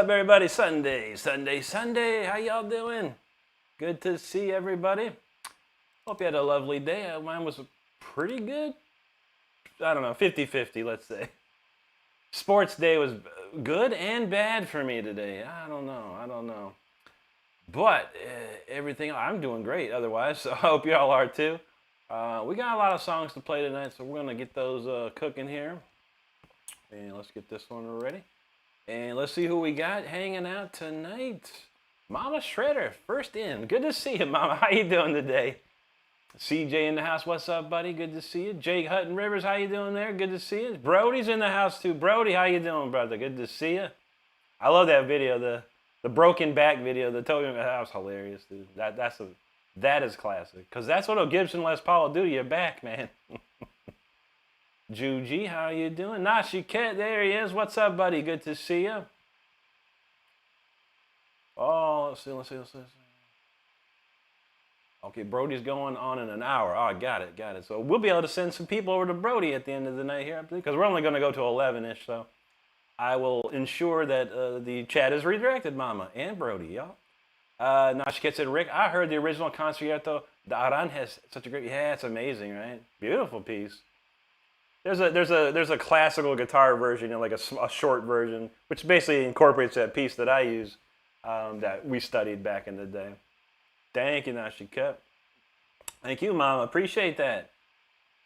up, everybody? Sunday. How y'all doing? Good to see everybody. Hope you had a lovely day. Mine was pretty good. I don't know, 50-50, let's say. Sports day was good and bad for me today. I don't know. But everything, I'm doing great otherwise, so I hope y'all are too. We got a lot of songs to play tonight, so we're going to get those cooking here. And let's get this one ready. And let's see who we got hanging out tonight. Mama Shredder, first in. Good to see you, Mama. How you doing today? CJ in the house. What's up, buddy? Good to see you. Jake Hutton Rivers, how you doing there? Good to see you. Brody's in the house too. Brody, how you doing, brother? Good to see you. I love that video, the broken back video. The Toby, that was hilarious, dude. That is classic. Because that's what a Gibson Les Paul will do to your back, man. Juji, how you doing? Nashiket, there he is. What's up, buddy? Good to see you. Oh, let's see. Okay, Brody's going on in an hour. Oh, got it. So we'll be able to send some people over to Brody at the end of the night here, I believe, because we're only going to go to 11-ish, so I will ensure that the chat is redirected, Mama, and Brody, y'all. Nashiket said, Rick, I heard the original Concierto de Aranjuez. Such a great, yeah, it's amazing, right? Beautiful piece. There's a classical guitar version, like a short version, which basically incorporates that piece that I use, that we studied back in the day. Thank you, Nashiket. Thank you, Mama. Appreciate that.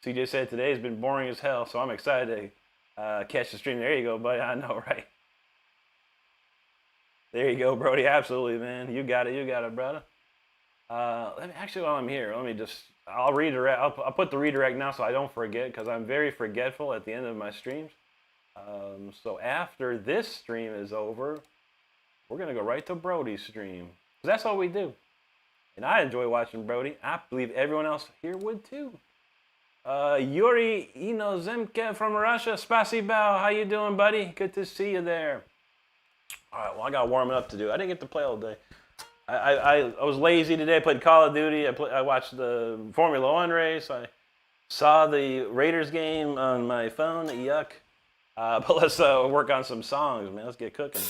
CJ said today's been boring as hell, so I'm excited to catch the stream. There you go, buddy. I know, right? There you go, Brody. Absolutely, man. You got it, brother. Actually, while I'm here, I'll redirect. I'll put the redirect now so I don't forget, because I'm very forgetful at the end of my streams. So after this stream is over, we're going to go right to Brody's stream. Because that's all we do. And I enjoy watching Brody. I believe everyone else here would too. Yuri Inozemke from Russia. Spasibo. How you doing, buddy? Good to see you there. All right, well, I got warming up to do. I didn't get to play all day. I was lazy today. I played Call of Duty. I watched the Formula One race. I saw the Raiders game on my phone. Yuck. But let's work on some songs, man. Let's get cooking.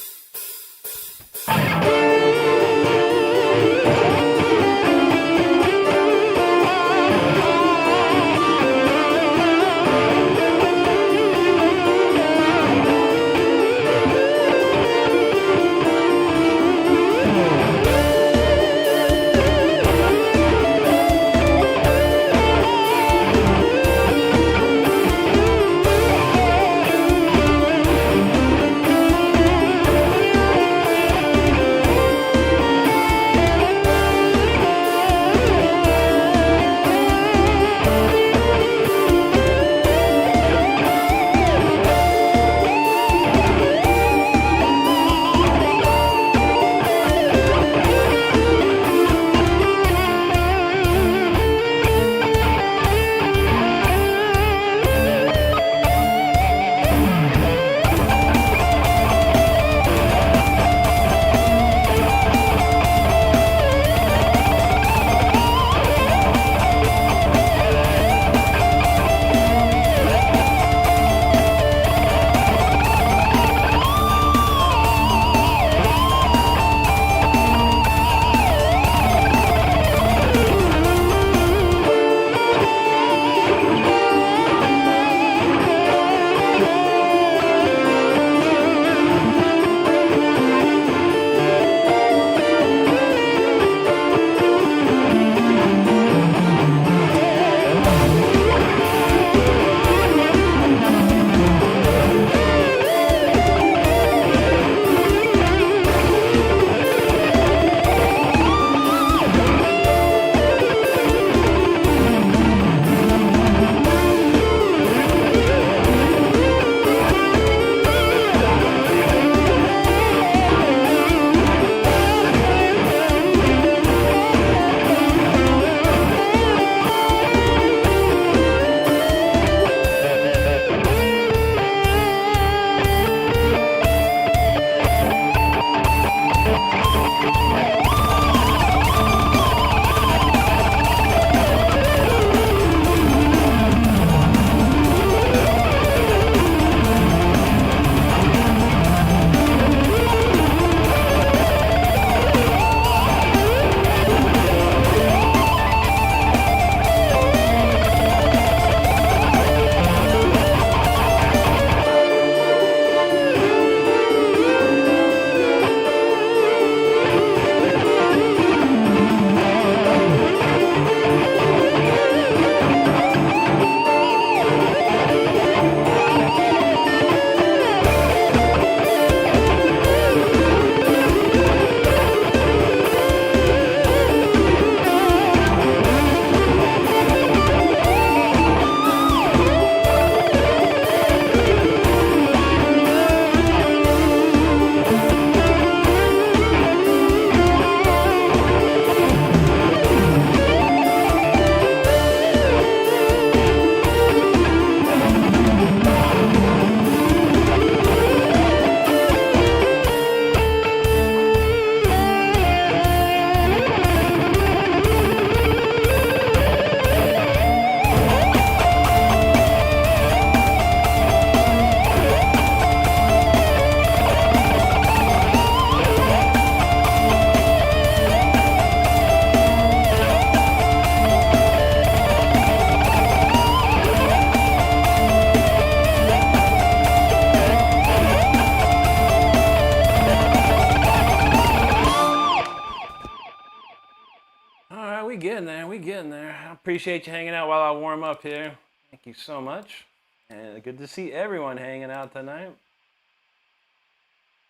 we getting there. We getting there. I appreciate you hanging out while I warm up here. Thank you so much. And good to see everyone hanging out tonight.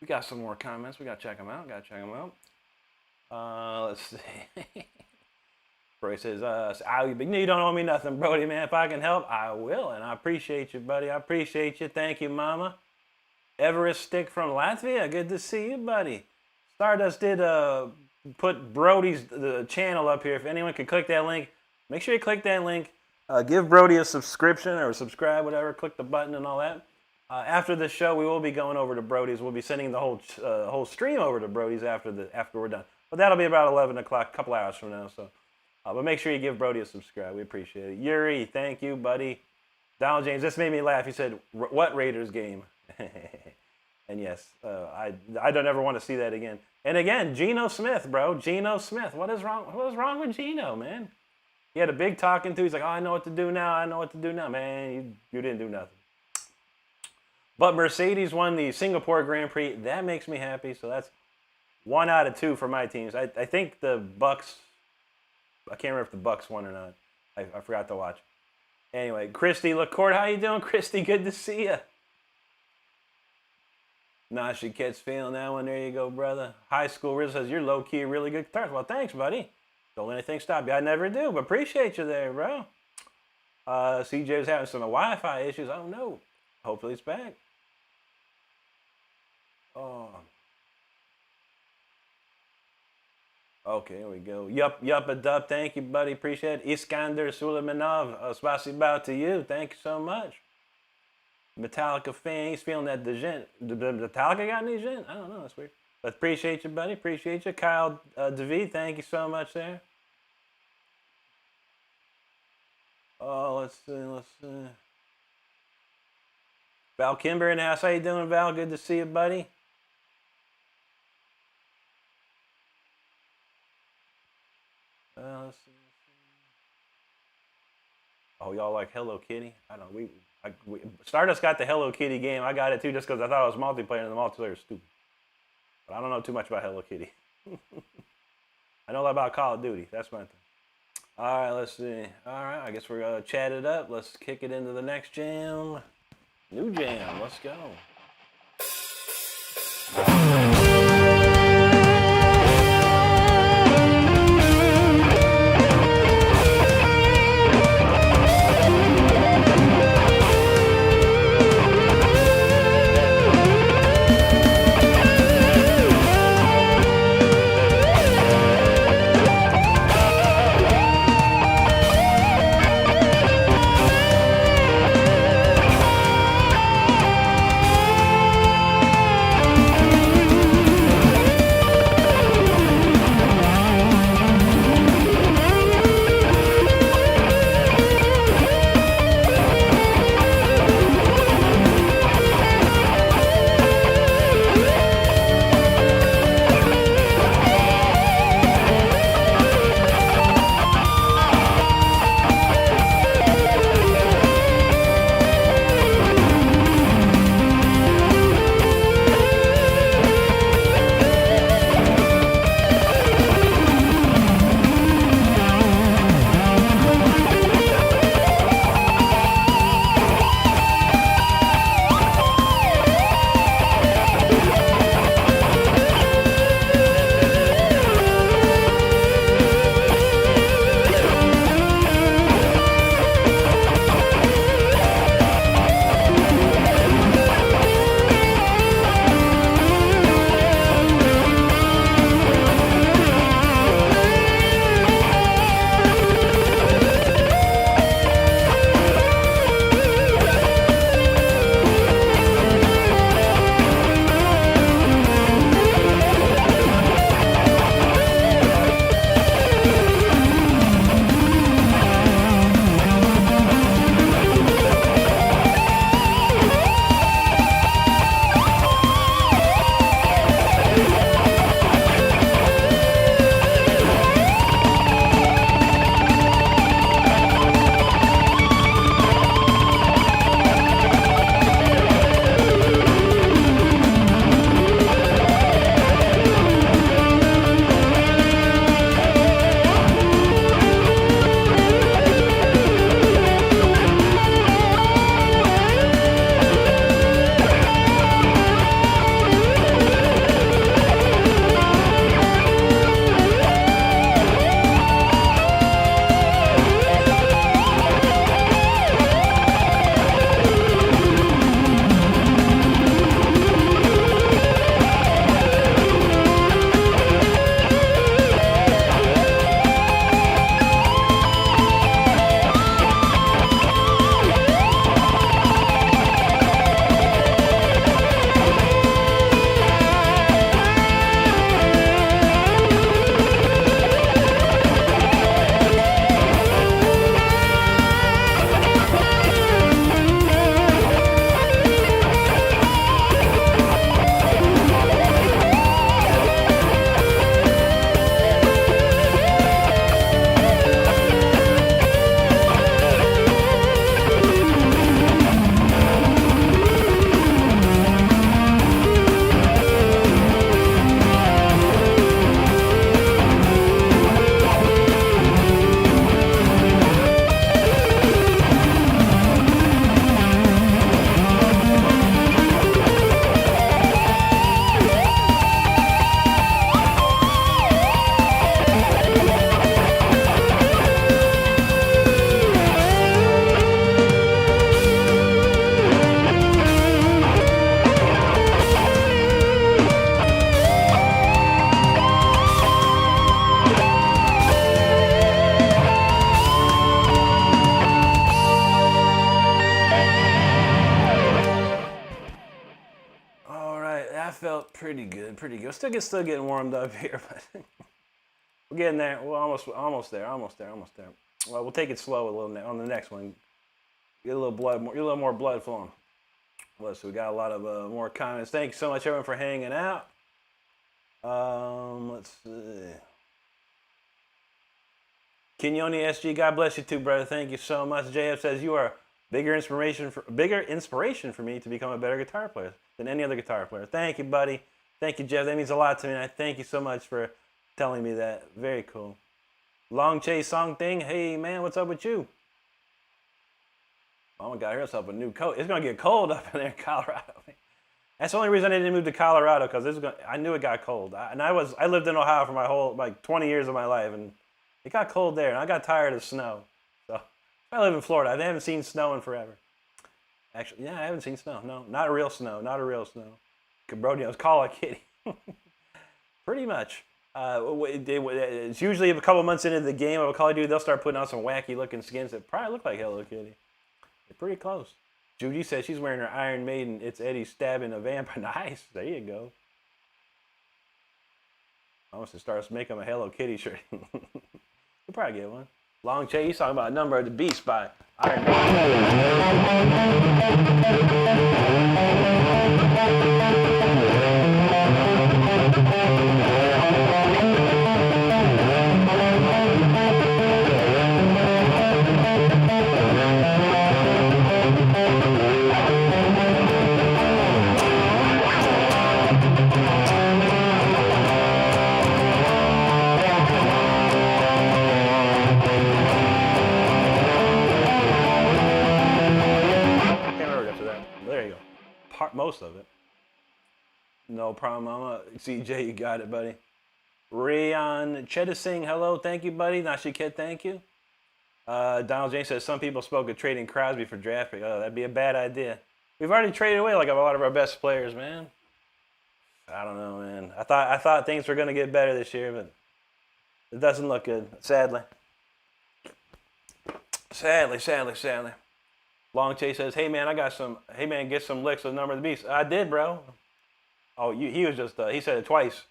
We got some more comments. We got to check them out. Let's see. Brody says, you don't owe me nothing, Brody, man. If I can help, I will. And I appreciate you, buddy. I appreciate you. Thank you, Mama. Everest Stick from Latvia. Good to see you, buddy. Stardust did put Brody's the channel up here. If anyone could click that link, make sure you click that link. Give Brody a subscription or subscribe, whatever. Click the button and all that. After the show, we will be going over to Brody's. We'll be sending the whole stream over to Brody's after we're done. But that'll be about 11 o'clock, a couple hours from now. So, but make sure you give Brody a subscribe. We appreciate it. Yuri, thank you, buddy. Donald James, this made me laugh. He said, "What Raiders game?" And yes, I don't ever want to see that again. And again, Geno Smith, bro. Geno Smith. What is wrong? What was wrong with Geno, man? He had a big talking to. He's like, "Oh, I know what to do now. I know what to do now." Man, you didn't do nothing. But Mercedes won the Singapore Grand Prix. That makes me happy. So that's 1 out of 2 for my teams. I think the Bucks. I can't remember if the Bucks won or not. I forgot to watch. Anyway, Christy LaCourte, how you doing, Christy? Good to see you. Nasha Kids feeling that one. There you go, brother. High School Riz says, "You're low-key really good guitarist." Well, thanks, buddy. Don't let anything stop you. I never do, but appreciate you there, bro. CJ was having some Wi-Fi issues. Oh, no. Hopefully it's back. Oh. Okay, here we go. Yup, a dub. Thank you, buddy. Appreciate it. Iskander Suleimanov, spasiba to you. Thank you so much. Metallica fan, he's feeling that Dejent. Metallica got any Dejent? I don't know, that's weird. But appreciate you, buddy. Appreciate you. Kyle DeVee, thank you so much there. Oh, let's see. Val Kimber in the house. How you doing, Val? Good to see you, buddy. Let's see. Oh, y'all like Hello Kitty? I don't know. Stardust got the Hello Kitty game. I got it too just because I thought it was multiplayer and the multiplayer is stupid. But I don't know too much about Hello Kitty. I know a lot about Call of Duty. That's my thing. All right, let's see. All right, I guess we're going to chat it up. Let's kick it into the next jam. New jam. Let's go. Pretty good, pretty good. Still getting warmed up here, but we're getting there. We're almost there. Well, we'll take it slow a little on the next one. Get a little more blood flowing. Well, so we got a lot of more comments. Thank you so much, everyone, for hanging out. Let's see. Kenyoni SG, God bless you too, brother. Thank you so much. JF says you are bigger inspiration for me to become a better guitar player than any other guitar player. Thank you, buddy. Thank you, Jeff. That means a lot to me. And I thank you so much for telling me that. Very cool. Long Chase Song Thing. Hey, man, what's up with you? Oh, got herself a new coat. It's going to get cold up in there in Colorado. That's the only reason I didn't move to Colorado, because I knew it got cold. I lived in Ohio for my whole, 20 years of my life, and it got cold there, and I got tired of snow. So I live in Florida. I haven't seen snow in forever. Actually, yeah, I haven't seen snow. No, not a real snow. Brody, I was call a kitty. Pretty much. It's usually a couple months into the game of a Call of Duty, they'll start putting out some wacky looking skins that probably look like Hello Kitty. They're pretty close. Judy says she's wearing her Iron Maiden. It's Eddie stabbing a vampire. Nice. There you go. I want to start making a Hello Kitty shirt. You'll probably get one. Long Chase, he's talking about Number of the Beast by Iron most of it. No problem, Mama. CJ, you got it, buddy. Rayon Chedising, hello, thank you, buddy. Nashiket, thank you. Donald James says some people spoke of trading Crosby for draft pick. Oh, that'd be a bad idea. We've already traded away like a lot of our best players, man. I don't know, man. I thought things were gonna get better this year, but it doesn't look good, sadly. Sadly. Long Chase says, hey man, get some licks of Number of the Beast. I did, bro. Oh, he was just, he said it twice.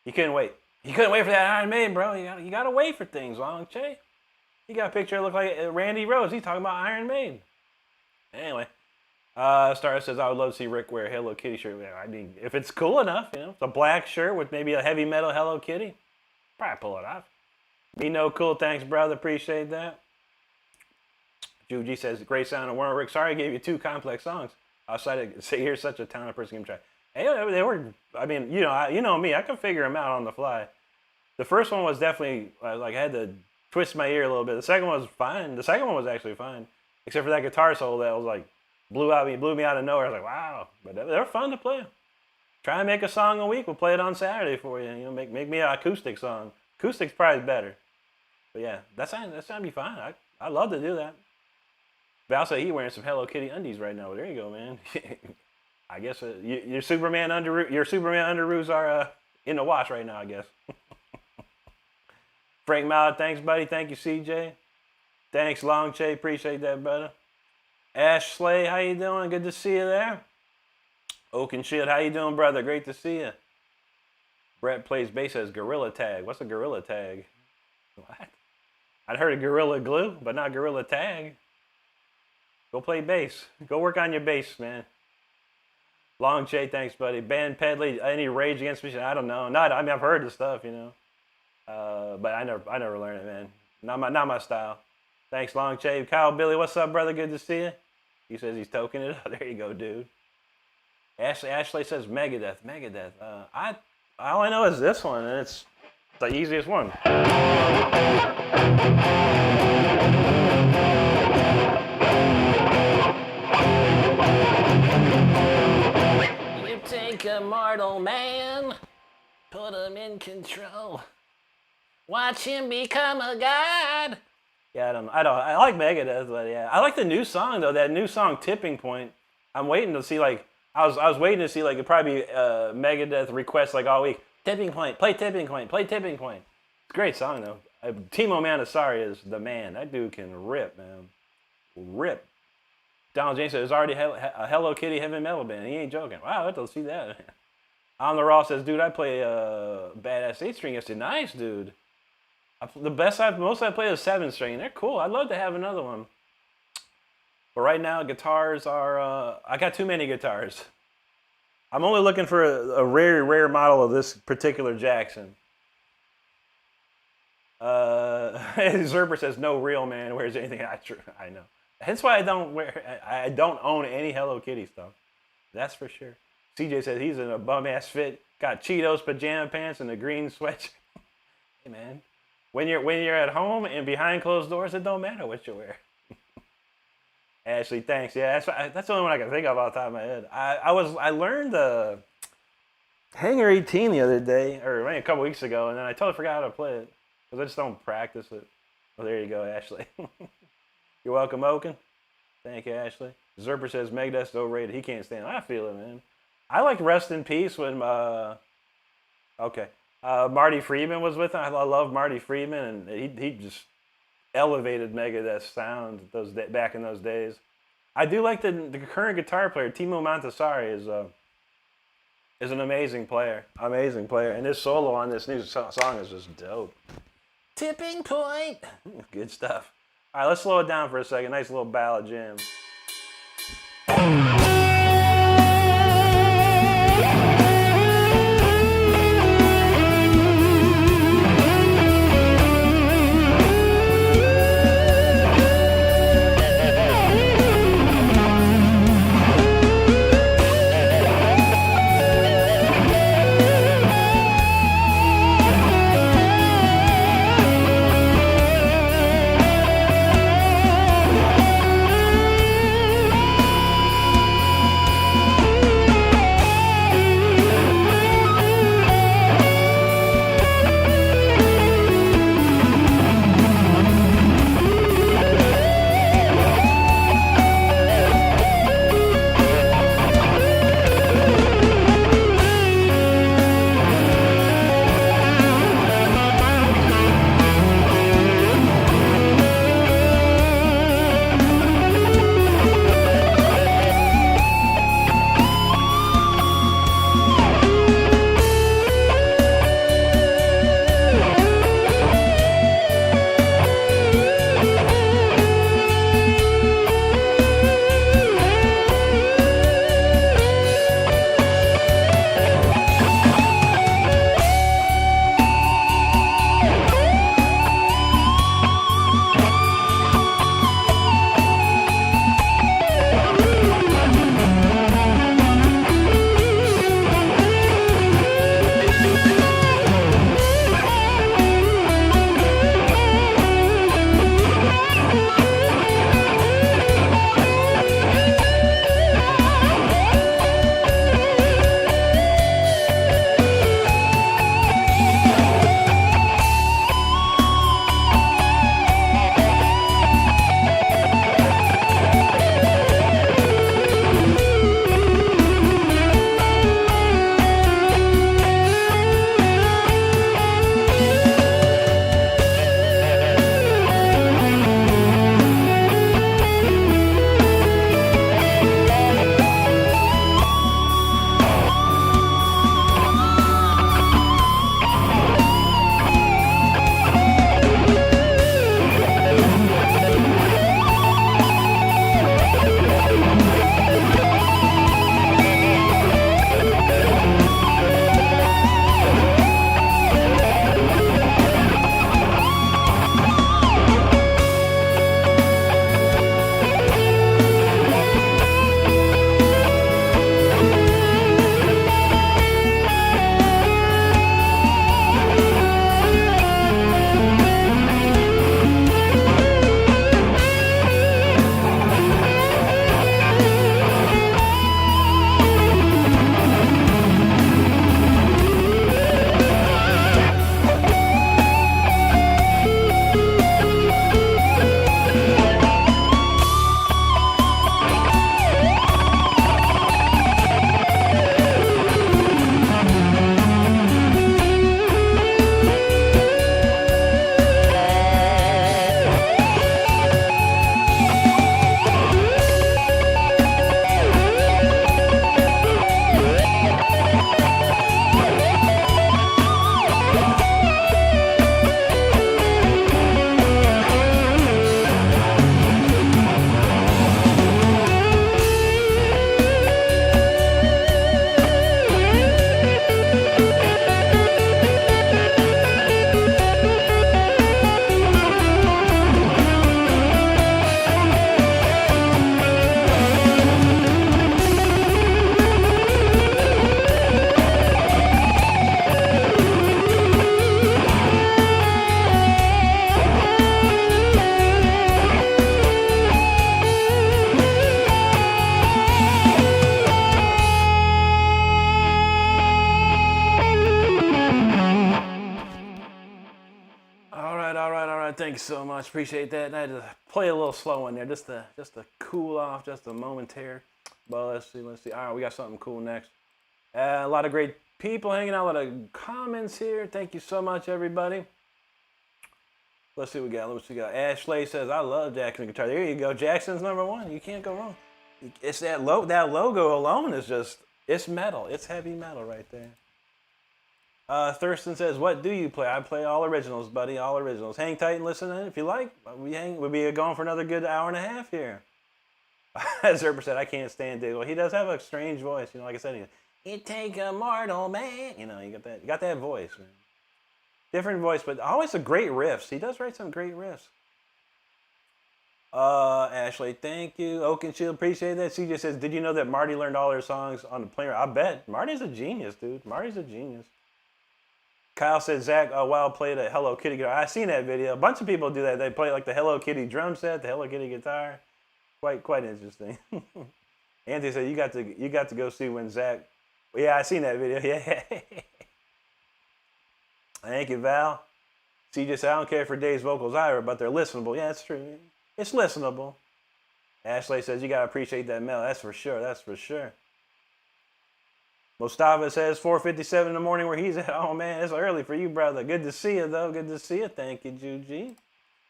He couldn't wait. He couldn't wait for that Iron Maiden, bro. You gotta wait for things, Long Chase. He got a picture that looked like Randy Rhoads. He's talking about Iron Maiden. Anyway, Star says, I would love to see Rick wear a Hello Kitty shirt. I mean, if it's cool enough, it's a black shirt with maybe a heavy metal Hello Kitty. Probably pull it off. Be no cool, thanks, brother. Appreciate that. Juji says, great sound of Warren Rick. Sorry I gave you 2 complex songs. Outside to say, here's such a talented person. Try. Hey, they were, I mean, you know me. I can figure them out on the fly. The first one was definitely, I had to twist my ear a little bit. The second one was fine. The second one was actually fine. Except for that guitar solo that was blew me out of nowhere. I was like, wow. But they were fun to play. Try and make a song a week. We'll play it on Saturday for you. Make me an acoustic song. Acoustic's probably better. But yeah, that's gonna be fine. I'd love to do that. Val said he's wearing some Hello Kitty undies right now. Well, there you go, man. I guess your Superman underoos are in the wash right now, I guess. Frank Mallet, thanks, buddy. Thank you, CJ. Thanks, Long Che. Appreciate that, brother. Ash Slay, how you doing? Good to see you there. Oak and Shit, how you doing, brother? Great to see you. Brett plays bass as Gorilla Tag. What's a Gorilla Tag? What? I'd heard of Gorilla Glue, but not Gorilla Tag. Go play bass. Go work on your bass, man. Long Che, thanks, buddy. Ben Pedley, any Rage Against the Machine? I don't know. I've heard the stuff, but I never learned it, man. Not my style. Thanks, Long Che. Kyle Billy, what's up, brother? Good to see you. He says he's toking it. There you go, dude. Ashley says Megadeth. All I know is this one, and it's the easiest one. You take a mortal man, put him in control, watch him become a god. Yeah, I like Megadeth, but yeah, I like the new song though. That new song, Tipping Point. I'm waiting to see I was waiting to see it'd probably be Megadeth requests all week. Tipping Point, play Tipping Point, play Tipping Point. It's a great song though. Timo Manasari is the man. That dude can rip, man. Rip. Donald James said there's already a Hello Kitty heavy metal band. He ain't joking. Wow, I have to see that. On the Raw says, dude, I play badass 8-string yesterday. Nice, dude. Most I play is 7-string. They're cool. I'd love to have another one. But right now, guitars are, I got too many guitars. I'm only looking for a rare model of this particular Jackson. Zerber says, no real man wears anything. I know. Hence why I don't own any Hello Kitty stuff. That's for sure. CJ says he's in a bum-ass fit. Got Cheetos pajama pants and a green sweatshirt. Hey, man. When you're at home and behind closed doors, it don't matter what you wear. Ashley, thanks. Yeah, that's the only one I can think of off the top of my head. I learned the Hanger 18 the other day, or maybe a couple weeks ago, and then I totally forgot how to play it because I just don't practice it. Well, there you go, Ashley. You're welcome, Oaken. Thank you, Ashley. Zerper says Megadeth's overrated. He can't stand it. I feel it, man. I like Rest in Peace when Marty Friedman was with him. I love Marty Friedman, and he just elevated Megadeth's sound back in those days. I do like the current guitar player, Timo Montessori, is an amazing player. Amazing player. And his solo on this new song is just dope. Tipping point. Good stuff. All right, let's slow it down for a second. Nice little ballad jam. All right, all right, all right. Thank you so much. Appreciate that. And I had to play a little slow in there, just to cool off, just a momentary. But let's see, let's see. All right, we got something cool next. A lot of great people hanging out. A lot of comments here. Thank you so much, everybody. Let's see what we got. Let's see what we got. Ashley says, "I love Jackson guitar." There you go. Jackson's #1. You can't go wrong. It's that logo alone is just, it's metal. It's heavy metal right there. Thurston says, "What do you play?" I play all originals, buddy. All originals. Hang tight and listen in if you like. We'll be going for another good hour and a half here. As Zerber said, I can't stand Dave. Well, he does have a strange voice. You know, like I said, "It take a mortal man." You know, you got that voice, man. Different voice, but always a great riffs. He does write some great riffs. Ashley, thank you. Oakenshield, appreciate that. CJ says, "Did you know that Marty learned all their songs on the player?" I bet. Marty's a genius, dude. Marty's a genius. Kyle said, "Zach, Wild played a Hello Kitty guitar." I seen that video. A bunch of people do that. They play like the Hello Kitty drum set, the Hello Kitty guitar. Quite interesting. Anthony said, you got to go see when Zach. Yeah, I seen that video. Yeah. Thank you, Val. CJ said, "I don't care for Dave's vocals either, but they're listenable." Yeah, that's true. It's listenable. Ashley says, "You gotta appreciate that melody." That's for sure. That's for sure. Mustafa says 4:57 in the morning where he's at. Oh man, it's early for you, brother. Good to see you though. Good to see you. Thank you, Juji.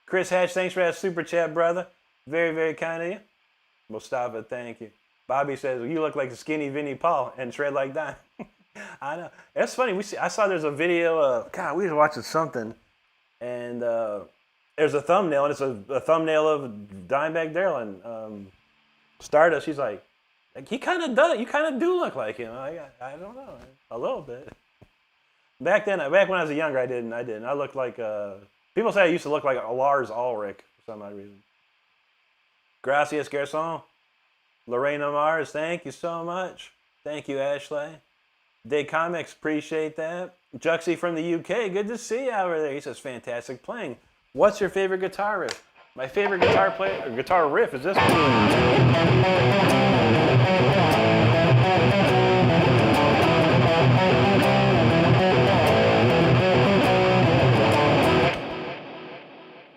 Chris Hatch, thanks for that super chat, brother. Very, very kind of you. Mustafa, thank you. Bobby says, "You look like a skinny Vinnie Paul and shred like that." I know. It's funny. I saw there's a video. God, we was watching something, and there's a thumbnail, and it's a thumbnail of Dimebag Darrell and Stardust. She's like he kind of does. You kind of do look like him. I don't know, a little bit. Back when I was younger, I didn't. I looked like people say I used to look like a Lars Ulrich for some odd reason. Gracias, Garçon. Lorena Mars, thank you so much. Thank you, Ashley. Day Comics, appreciate that. Juxie from the UK, good to see you over there. He says, "Fantastic playing. What's your favorite guitar riff?" My favorite guitar riff is this one.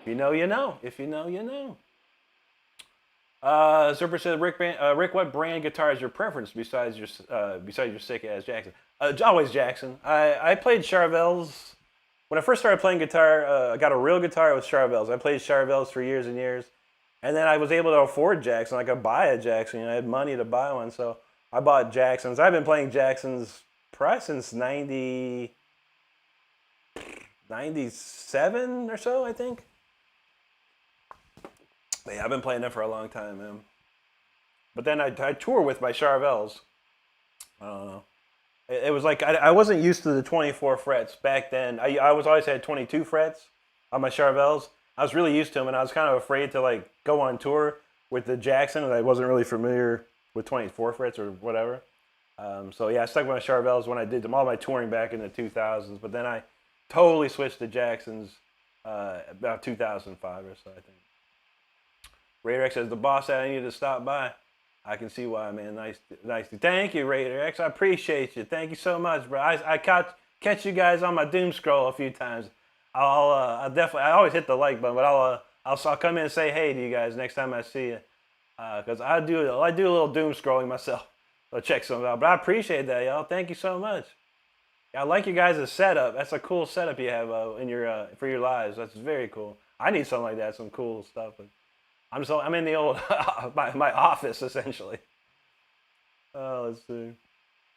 If you know, you know. If you know, you know. Zerber said, Rick, what brand guitar is your preference besides your sick ass Jackson? Always Jackson. I played Charvels. When I first started playing guitar, I got a real guitar with Charvels. I played Charvels for years and years. And then I was able to afford Jackson. I could buy a Jackson. You know, I had money to buy one. So I bought Jacksons. I've been playing Jacksons probably since 97 or so, I think. But yeah, I've been playing them for a long time, man. But then I tour with my Charvels. I don't know. It was like I wasn't used to the 24 frets back then. I always had 22 frets on my Charvels. I was really used to them, and I was kind of afraid to like go on tour with the Jackson, and I wasn't really familiar with 24 frets or whatever. So yeah, I stuck with my Charvels when I did all my touring back in the 2000s. But then I totally switched to Jacksons about 2005 or so, I think. Raider X says, "The boss said I needed to stop by." I can see why, man. Nice. Thank you, Raider X. I appreciate you. Thank you so much, bro. I catch you guys on my doom scroll a few times. I'll definitely. I always hit the like button, but I'll come in and say hey to you guys next time I see you, because I do a little doom scrolling myself. I'll check some out. But I appreciate that, y'all. Thank you so much. I like you guys' setup. That's a cool setup you have in your for your lives. That's very cool. I need something like that. Some cool stuff. I'm in the old my office essentially. Let's see.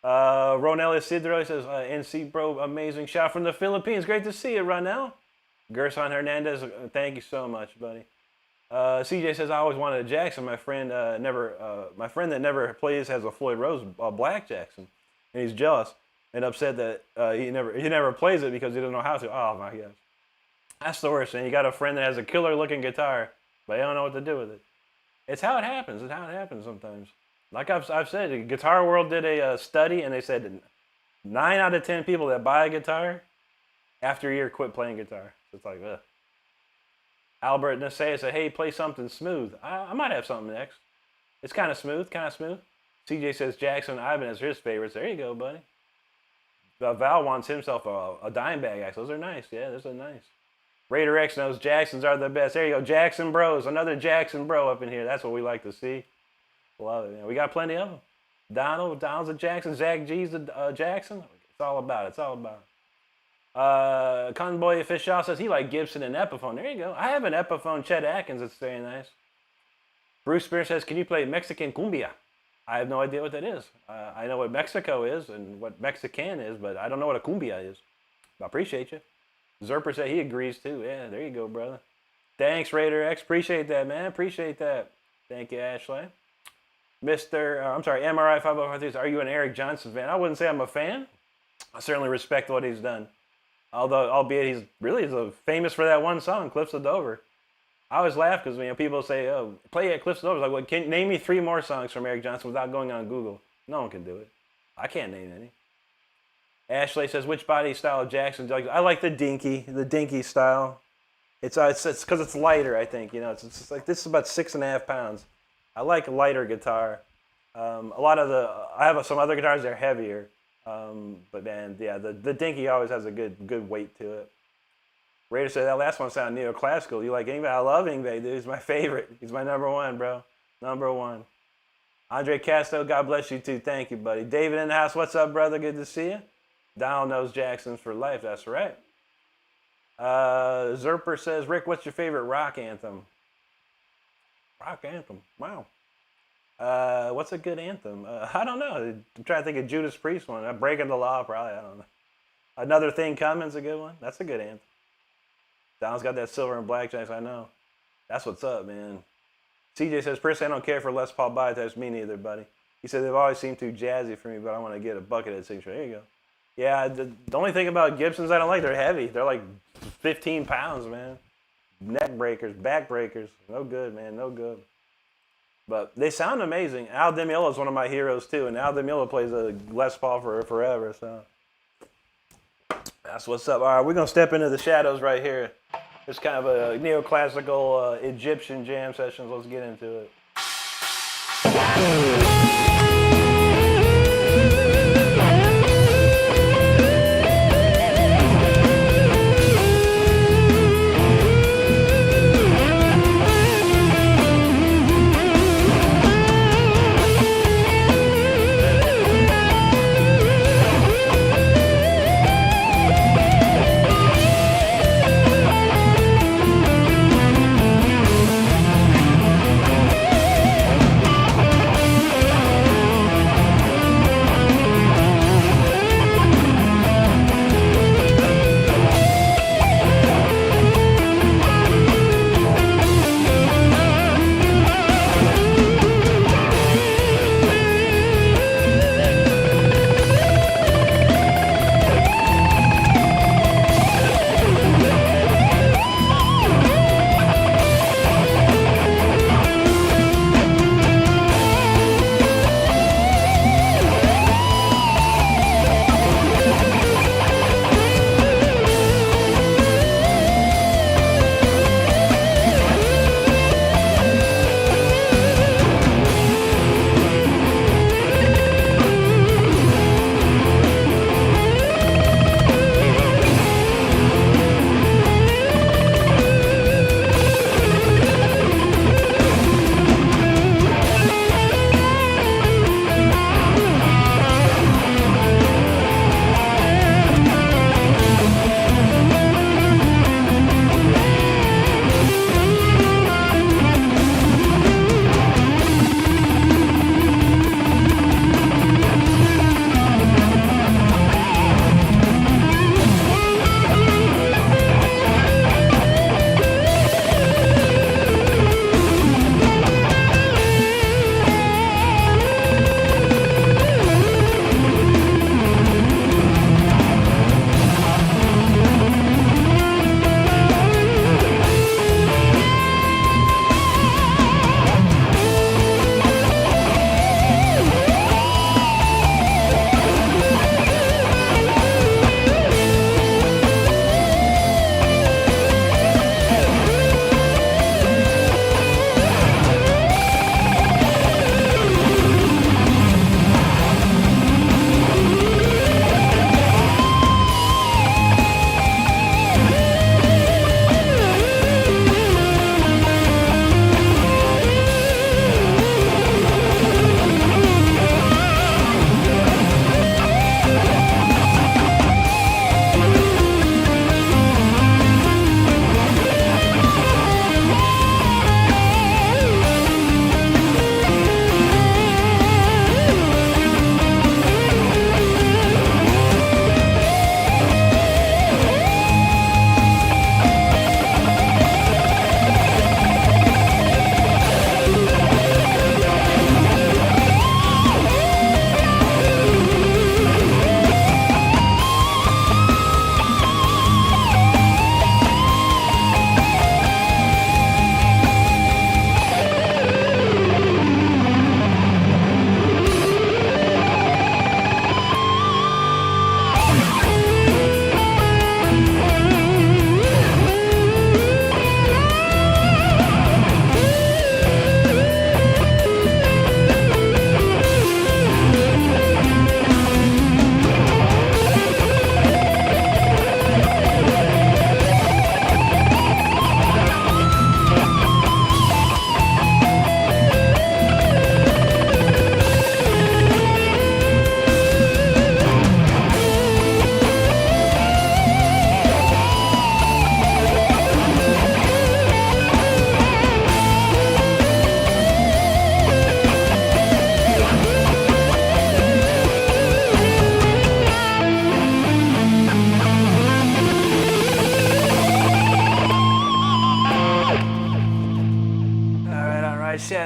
Ronel Isidro says, "NC bro, amazing shot from the Philippines. Great to see you, Ronel." Gerson Hernandez, thank you so much, buddy. CJ says, "I always wanted a Jackson. My friend that never plays has a Floyd Rose black Jackson, and he's jealous and upset that he never plays it because he doesn't know how to." Oh my gosh, that's the worst. And you got a friend that has a killer looking guitar, but they don't know what to do with it. It's how it happens. It's how it happens sometimes. Like I've said, the Guitar World did a study, and they said 9 out of 10 people that buy a guitar after a year quit playing guitar. So it's like, ugh. Albert Nassay said, "Hey, play something smooth." I might have something next. It's kind of smooth, CJ says Jackson Ivan is his favorites. There you go, buddy. Val wants himself a dime bag axe. Those are nice. Yeah, those are nice. Redirection, those Jacksons are the best. There you go, Jackson Bros. Another Jackson Bro up in here. That's what we like to see. Love it. We got plenty of them. Donald's a Jackson. Zach G's a Jackson. It's all about it. It's all about it. Conboy Official says he liked Gibson and Epiphone. There you go. I have an Epiphone Chet Atkins. It's very nice. Bruce Spear says, can you play Mexican cumbia? I have no idea what that is. I know what Mexico is and what Mexican is, but I don't know what a cumbia is. I appreciate you. Zerper said he agrees too. Yeah, there you go, brother. Thanks, Raider X. Appreciate that, man. Appreciate that. Thank you, Ashley. MRI 5043. Are you an Eric Johnson fan? I wouldn't say I'm a fan. I certainly respect what he's done. Albeit he's really famous for that one song, Cliffs of Dover. I always laugh because people say, "Oh, play at Cliffs of Dover." Like, well, can name me 3 more songs from Eric Johnson without going on Google? No one can do it. I can't name any. Ashley says, which body style of Jackson do you like? I like the dinky style. It's because it's lighter, I think. It's like, this is about 6.5 pounds. I like lighter guitar. I have some other guitars that are heavier. But man, yeah, the dinky always has a good weight to it. Raider said that last one sounded neoclassical. You like Ingve? I love Ingve, dude. He's my favorite. He's my number one, bro. Number one. Andre Casto, God bless you too. Thank you, buddy. David in the house, what's up, brother? Good to see you. Donald knows Jackson's for life. That's right. Zerper says, Rick, what's your favorite rock anthem? Rock anthem. Wow. What's a good anthem? I don't know. I'm trying to think of Judas Priest one. Breaking the Law, probably. I don't know. Another Thing Coming's a good one. That's a good anthem. Donald's got that silver and black jacks. I know. That's what's up, man. CJ says, personally, I don't care for Les Paul body types. Me neither, buddy. He said, they've always seemed too jazzy for me, but I want to get a buckethead signature. There you go. Yeah, the only thing about Gibsons I don't like, they're heavy. They're like 15 pounds, man. Neck breakers, back breakers. No good, man. No good. But they sound amazing. Al Di Meola is one of my heroes, too. And Al Di Meola plays a Les Paul forever. So that's what's up. All right, we're going to step into the shadows right here. It's kind of a neoclassical Egyptian jam sessions. Let's get into it.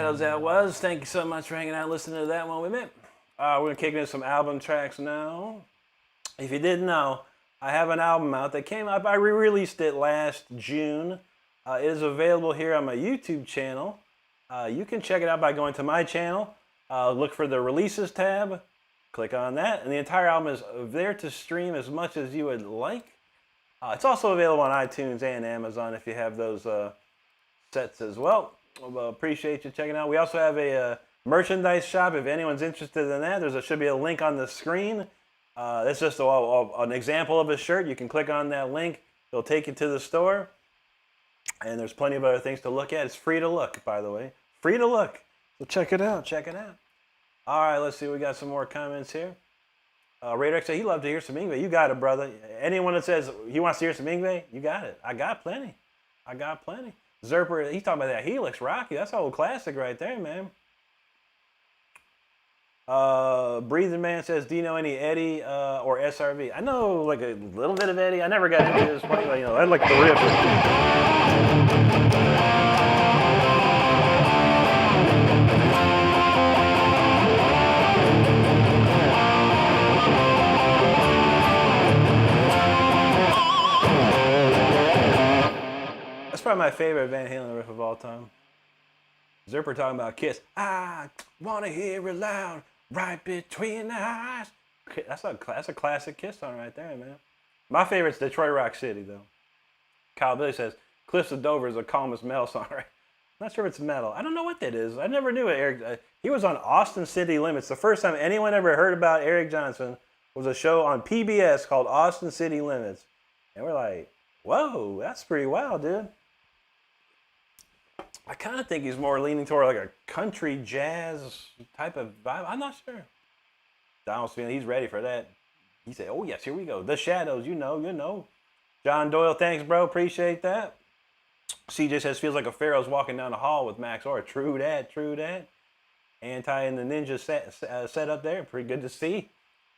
Shadows that was. Thank you so much for hanging out and listening to that one with me. We're going to kick into some album tracks now. If you didn't know, I have an album out that came up. I re-released it last June. It is available here on my YouTube channel. You can check it out by going to my channel. Look for the releases tab. Click on that. And the entire album is there to stream as much as you would like. It's also available on iTunes and Amazon if you have those sets as well. Appreciate you checking out. We also have a merchandise shop if anyone's interested in that. There should be a link on the screen. That's just an example of a shirt. You can click on that link. It'll take you to the store. And there's plenty of other things to look at. It's free to look, by the way. Free to look. So check it out. Check it out. All right, let's see. We got some more comments here. Redirection said he'd love to hear some Yngwie. You got it, brother. Anyone that says he wants to hear some Yngwie, you got it. I got plenty. I got plenty. Zerper, he's talking about that Helix Rocky. That's an old classic right there, man. Breathing Man says, do you know any Eddie or SRV? I know like a little bit of Eddie. I never got into this point, but, you know, I like the riff. That's probably my favorite Van Halen riff of all time. Zerper talking about Kiss. I wanna hear it loud, right between the eyes. That's a classic Kiss song right there, man. My favorite's Detroit Rock City, though. Kyle Billy says, Cliffs of Dover is the calmest metal song, right? I'm not sure if it's metal. I don't know what that is. I never knew it, Eric. He was on Austin City Limits. The first time anyone ever heard about Eric Johnson was a show on PBS called Austin City Limits. And we're like, whoa, that's pretty wild, dude. I kind of think he's more leaning toward like a country jazz type of vibe. I'm not sure. Donald's feeling he's ready for that. He said, oh, yes, here we go. The Shadows, you know. John Doyle, thanks, bro. Appreciate that. CJ says, feels like a pharaoh's walking down the hall with Max Orr. True that. Anti and the Ninja set up there. Pretty good to see.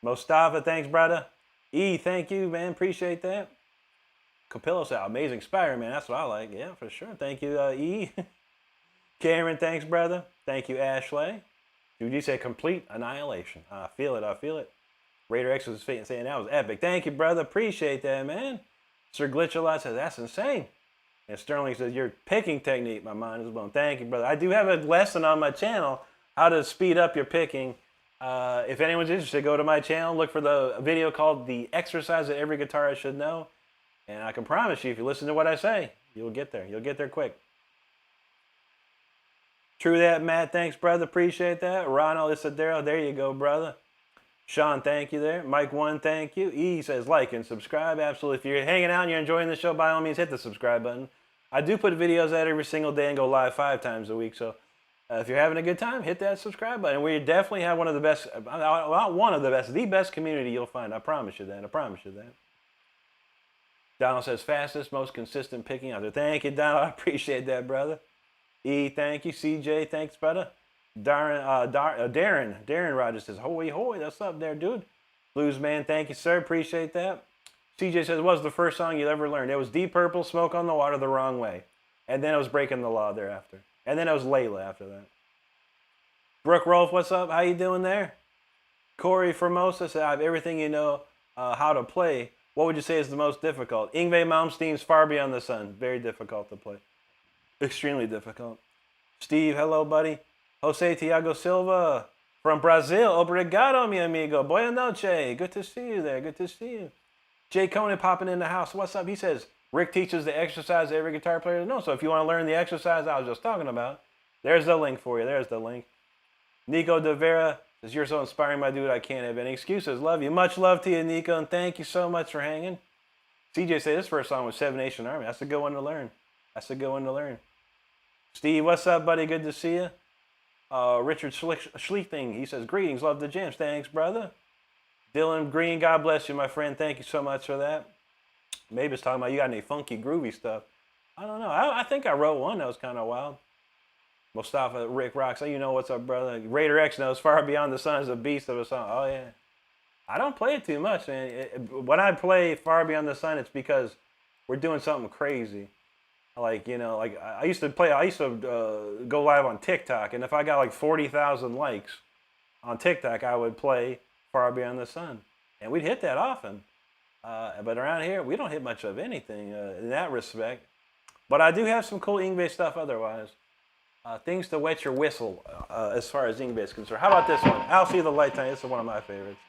Mustafa, thanks, brother. E, thank you, man. Appreciate that. Capillo said, amazing Spider-Man. That's what I like. Yeah, for sure. Thank you, E. Cameron, thanks, brother. Thank you, Ashley. Dude, you said complete annihilation. I feel it. Raider X was saying that was epic. Thank you, brother. Appreciate that, man. Sir Glitch-A-Lot says, that's insane. And Sterling says, your picking technique, my mind is blown. Thank you, brother. I do have a lesson on my channel, how to speed up your picking. If anyone's interested, go to my channel, look for the video called The Exercise That Every Guitarist Should Know. And I can promise you, if you listen to what I say, you'll get there. You'll get there quick. True that, Matt. Thanks, brother. Appreciate that. Ronald Isidero. There you go, brother. Sean, thank you there. Mike 1, thank you. E says like and subscribe. Absolutely. If you're hanging out and you're enjoying the show, by all means, hit the subscribe button. I do put videos out every single day and go live 5 times a week. So if you're having a good time, hit that subscribe button. We definitely have one of the best, not one of the best, the best community you'll find. I promise you that. Donald says, fastest, most consistent picking out there. Thank you, Donald. I appreciate that, brother. E, thank you. CJ, thanks, brother. Darren Rogers says, hoy, what's up there, dude? Blues Man, thank you, sir. Appreciate that. CJ says, what was the first song you ever learned? It was Deep Purple, Smoke on the Water, The Wrong Way. And then it was Breaking the Law thereafter. And then it was Layla after that. Brooke Rolfe, what's up? How you doing there? Corey Formosa said, I have everything you know how to play. What would you say is the most difficult? Yngwie Malmsteen's Far Beyond the Sun. Very difficult to play. Extremely difficult. Steve, hello, buddy. Jose Tiago Silva from Brazil. Obrigado, mi amigo. Boa noche. Good to see you there. Good to see you. Jay Conan popping in the house. What's up? He says, Rick teaches the exercise every guitar player knows. So if you want to learn the exercise I was just talking about, there's the link for you. There's the link. Nico De Vera says, you're so inspiring, my dude. I can't have any excuses. Love you. Much love to you, Nico, and thank you so much for hanging. CJ said his first song was Seven Nation Army. That's a good one to learn. Steve, what's up, buddy? Good to see you. Richard Schlichting, he says, greetings, love the jams. Thanks, brother. Dylan Green, God bless you, my friend. Thank you so much for that. Maybe it's talking about you got any funky, groovy stuff. I don't know. I think I wrote one that was kind of wild. Mustafa Rick Rocks, you know what's up, brother. Raider X knows Far Beyond the Sun is a beast of a song. Oh, yeah. I don't play it too much, man. When I play Far Beyond the Sun, it's because we're doing something crazy. Like, like I used to go live on TikTok, and if I got like 40,000 likes on TikTok, I would play Far Beyond the Sun, and we'd hit that often. But around here, we don't hit much of anything in that respect. But I do have some cool Yngwie stuff otherwise. Things to wet your whistle as far as Yngwie is concerned. How about this one? I'll See the Light Tonight. This is one of my favorites.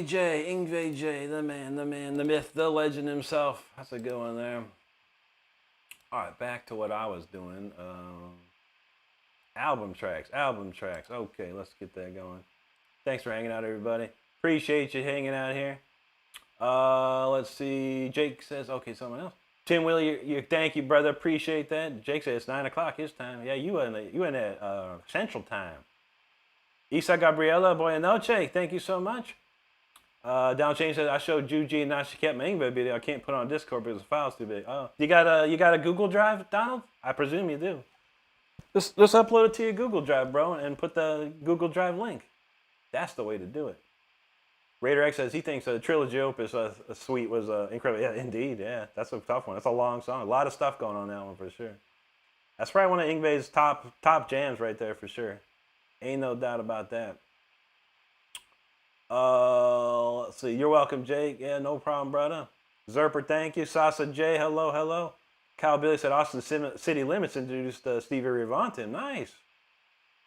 Yngwie J, the man, the myth, the legend himself. That's a good one there. All right, back to what I was doing. Album tracks. Okay, let's get that going. Thanks for hanging out, everybody. Appreciate you hanging out here. Let's see. Jake says, okay, someone else. Tim Willie, you thank you, brother. Appreciate that. Jake says it's 9 o'clock his time. Yeah, you in that Central Time. Isa Gabriela Boyanoche, thank you so much. Down Chain says, I showed Juji and now she kept my Yngwie video. I can't put it on Discord because the file's too big. Oh, you got a Google Drive, Donald? I presume you do. Let's upload it to your Google Drive, bro, and put the Google Drive link. That's the way to do it. Raider X says he thinks the Trilogy Opus Suite was incredible. Yeah, indeed. Yeah, that's a tough one. That's a long song. A lot of stuff going on that one for sure. That's probably one of Yngwie's top jams right there for sure. Ain't no doubt about that. Let's see. You're welcome, Jake. Yeah, no problem, brother. Zerper, thank you. Sasa J, hello. Kyle Billy said Austin City Limits introduced Stevie Ray Vaughan to him. Nice.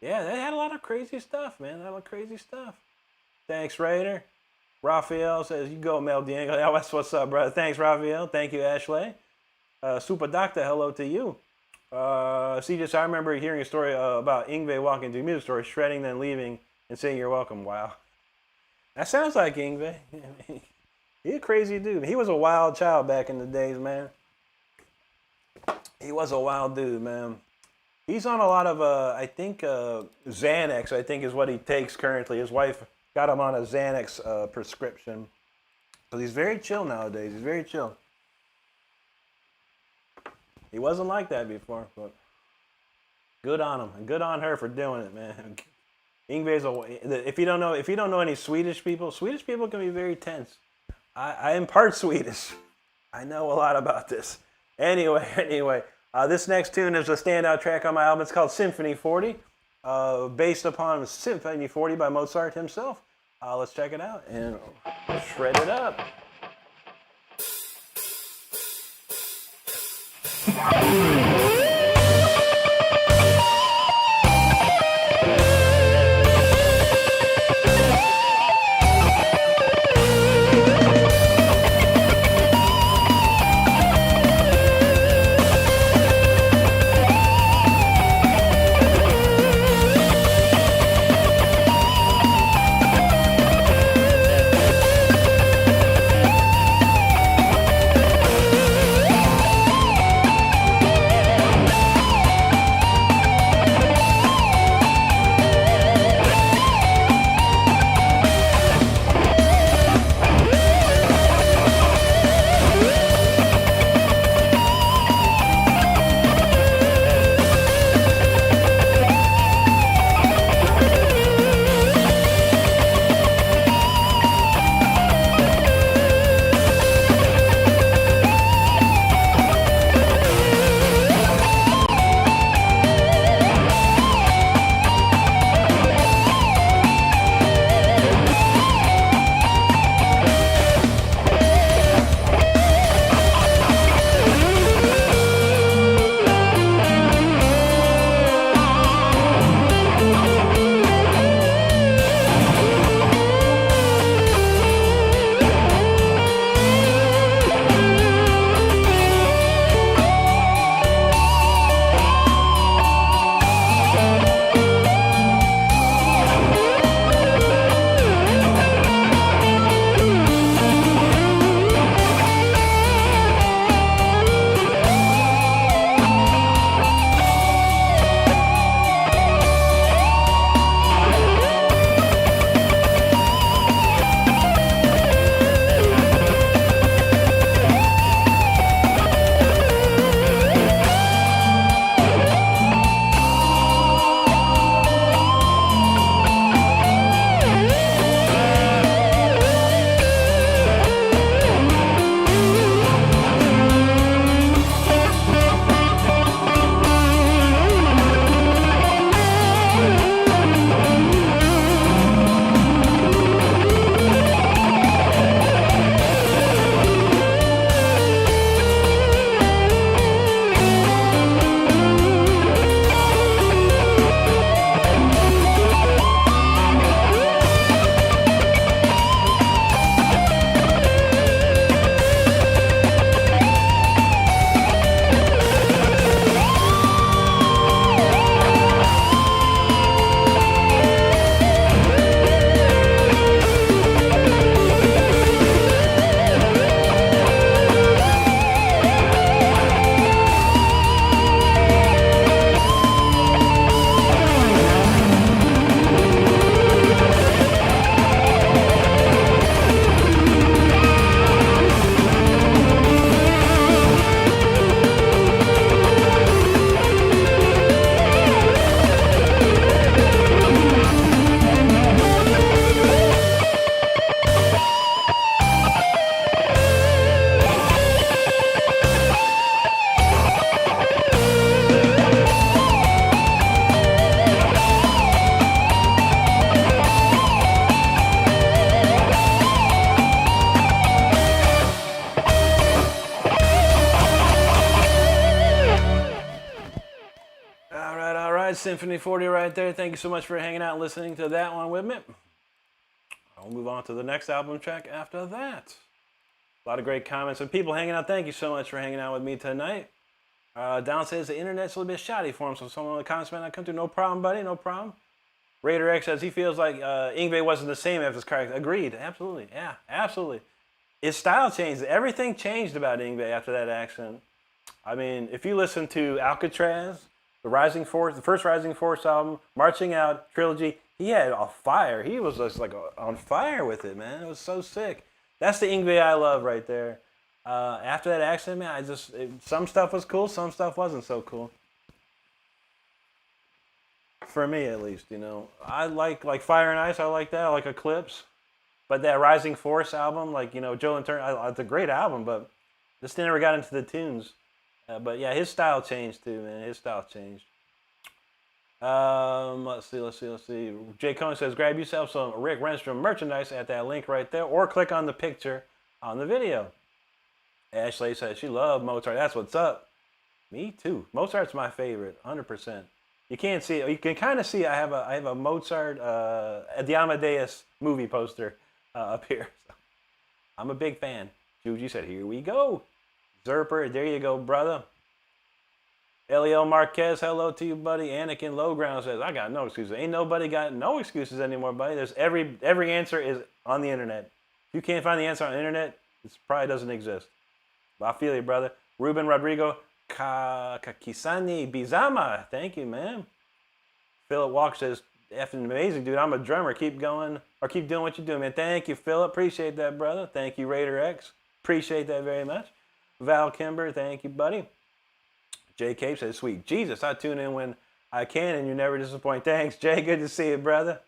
Yeah, they had a lot of crazy stuff, man. A lot of crazy stuff. Thanks, Raider. Raphael says, you go, Mel Diego. Yeah, that's what's up, brother. Thanks, Raphael. Thank you, Ashley. Super Doctor, hello to you. CJ, I remember hearing a story about Yngwie walking to a music store, shredding, then leaving, and saying you're welcome. Wow. That sounds like Yngwie. He's a crazy dude. He was a wild child back in the days, man. He was a wild dude, man. He's on a lot of, I think, Xanax, I think is what he takes currently. His wife got him on a Xanax prescription. So he's very chill nowadays. He's very chill. He wasn't like that before, but good on him. And good on her for doing it, man. Yngwie's if you don't know any Swedish people can be very tense. I am part Swedish. I know a lot about this. Anyway, this next tune is a standout track on my album. It's called Symphony 40, based upon Symphony 40 by Mozart himself. Let's check it out and shred it up. right, Symphony 40 right there. Thank you so much for hanging out and listening to that one with me. I'll move on to the next album track after that. A lot of great comments and people hanging out. Thank you so much for hanging out with me tonight. Down says the internet's a little bit shoddy for him, so someone in the comments might not come through. No problem, buddy, no problem. Raider X says he feels like Yngwie wasn't the same after his car accident. Agreed, absolutely, yeah, absolutely. His style changed. Everything changed about Yngwie after that accident. I mean, if you listen to Alcatraz, the Rising Force, the first Rising Force album, Marching Out, Trilogy, he had a fire. He was just like on fire with it, man. It was so sick. That's the Yngwie I love right there. After that accident, man, some stuff was cool, some stuff wasn't so cool. For me, at least, you know. I like Fire and Ice, I like that. I like Eclipse. But that Rising Force album, like, you know, Joe and Turner, it's a great album, but just never got into the tunes. But yeah, his style changed too, man. His style changed. Let's see. Jay Cohen says, grab yourself some Rick Renstrom merchandise at that link right there, or click on the picture on the video. Ashley says she loved Mozart. That's what's up. Me too. Mozart's my favorite, 100%. You can't see it. You can kind of see I have a Mozart, the Amadeus movie poster up here. So I'm a big fan. Juji said, here we go. Zerper, there you go, brother. Eliel Marquez, hello to you, buddy. Anakin Lowground says, I got no excuses. Ain't nobody got no excuses anymore, buddy. There's every answer is on the internet. If you can't find the answer on the internet, it probably doesn't exist. But I feel you, brother. Ruben Rodrigo Kakisani Bizama, thank you, man. Philip Walker says, effing amazing, dude. I'm a drummer. Keep going, or keep doing what you're doing, man. Thank you, Philip. Appreciate that, brother. Thank you, Raider X. Appreciate that very much. Val Kimber, thank you, buddy. Jay Cape says, sweet Jesus, I tune in when I can and you never disappoint. Thanks, Jay. Good to see you, brother.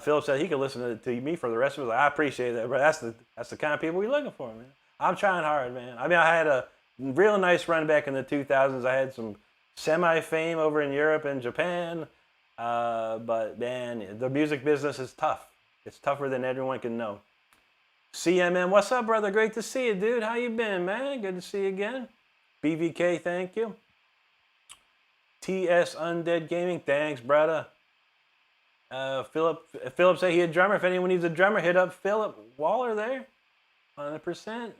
Philip said he could listen to me for the rest of his life. I appreciate that, bro. That's the kind of people we're looking for, man. I'm trying hard, man. I mean, I had a real nice run back in the 2000s. I had some semi-fame over in Europe and Japan. But, man, the music business is tough. It's tougher than everyone can know. CMM, what's up, brother? Great to see you, dude. How you been, man? Good to see you again. BVK, thank you. TS Undead Gaming, thanks, brother. Philip said he a drummer. If anyone needs a drummer, hit up Philip Waller there. 100%.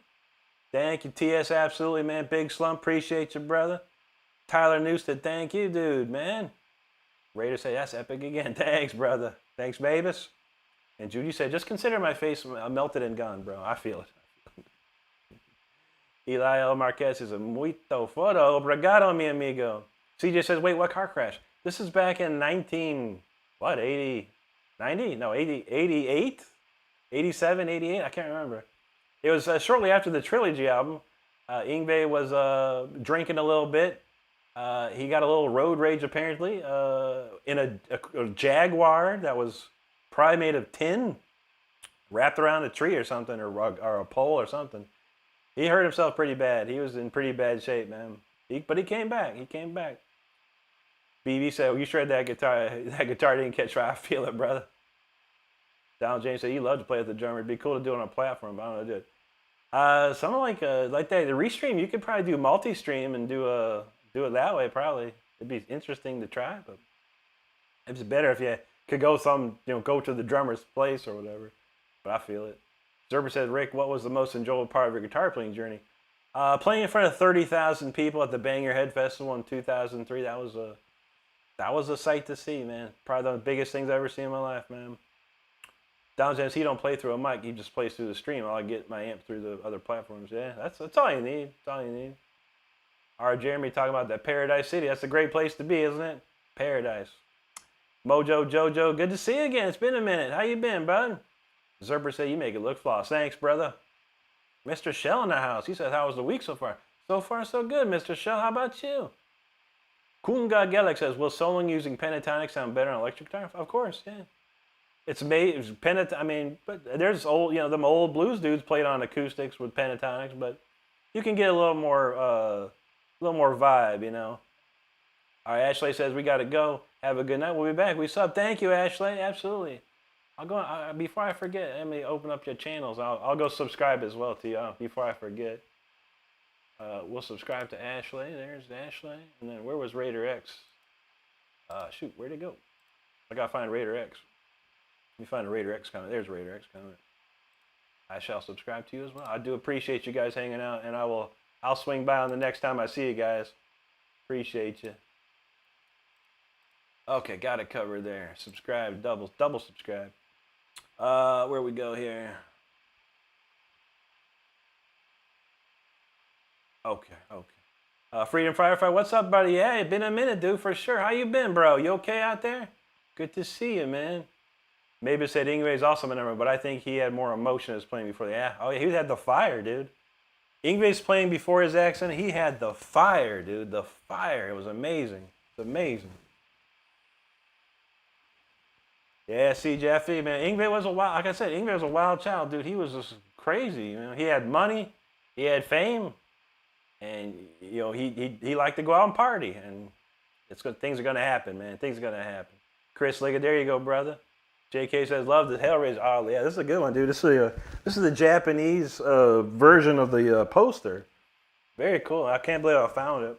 Thank you, TS, absolutely, man. Big Slump, appreciate you, brother. Tyler Newstead, thank you, dude, man. Raider said, that's epic again. Thanks, brother. Thanks, Mavis. And Judy said, just consider my face melted and gone, bro. I feel it. Eli L. Marquez says, muito foto. Obrigado, mi amigo. CJ says, wait, what car crash? This is back in 80, 90? No, 88? 87, 88? I can't remember. It was shortly after the Trilogy album. Yngwie was drinking a little bit. He got a little road rage, apparently, in a Jaguar that was probably made of tin, wrapped around a tree or something, or a pole or something. He hurt himself pretty bad. He was in pretty bad shape, man. But he came back. He came back. BB said, well, you shred that guitar. That guitar didn't catch fire. I feel it, brother. Donald James said, you love to play with the drummer. It'd be cool to do it on a platform, but I don't know how to do it. Something like that. The Restream, you could probably do multi-stream and do it that way, probably. It'd be interesting to try, but it's better if you could go go to the drummer's place or whatever. But I feel it. Zerber said, Rick, what was the most enjoyable part of your guitar playing journey? Playing in front of 30,000 people at the Bang Your Head Festival in 2003. That was a sight to see, man. Probably the biggest things I've ever seen in my life, man. Don says he don't play through a mic. He just plays through the stream. I'll get my amp through the other platforms. Yeah, that's all you need. That's all you need. All right, Jeremy talking about that Paradise City. That's a great place to be, isn't it? Paradise. Mojo Jojo, good to see you again. It's been a minute. How you been, bud? Zerber said you make it look flawless. Thanks, brother. Mr. Shell in the house. He said, how was the week so far? So far, so good, Mr. Shell. How about you? Kunga Gelek says, will soloing using pentatonic sound better on electric guitar? Of course, yeah. It's I mean, but there's them old blues dudes played on acoustics with pentatonics, but you can get a little more vibe, you know. All right, Ashley says we got to go. Have a good night. We'll be back. We sub. Thank you, Ashley. Absolutely. I'll go before I forget. Let me open up your channels. I'll go subscribe as well to y'all before I forget. We'll subscribe to Ashley. There's Ashley, and then where was Raider X? Shoot, where'd it go? I gotta find Raider X. Let me find a Raider X comment. There's Raider X comment. I shall subscribe to you as well. I do appreciate you guys hanging out, and I'll swing by on the next time I see you guys. Appreciate you. Okay, got it covered there. Subscribe, double subscribe. Where we go here? Okay. Freedom Firefighter, what's up, buddy? Yeah, it's been a minute, dude, for sure. How you been, bro? You okay out there? Good to see you, man. Maybe said Ingve's also a number, but I think he had more emotion as playing before the. Yeah, oh yeah, he had the fire, dude. Ingve's playing before his accident. He had the fire, dude. The fire. It was amazing. It's amazing. Yeah, see, Jeffy, man. Ingve was a wild. Like I said, Ingve was a wild child, dude. He was just crazy. You know, he had money, he had fame, and you know he liked to go out and party. And it's good. Things are gonna happen, man. Things are gonna happen. Chris Liggett, there you go, brother. JK says, love the Hellraiser. Oh, yeah, this is a good one, dude. This is the Japanese version of the poster. Very cool. I can't believe I found it.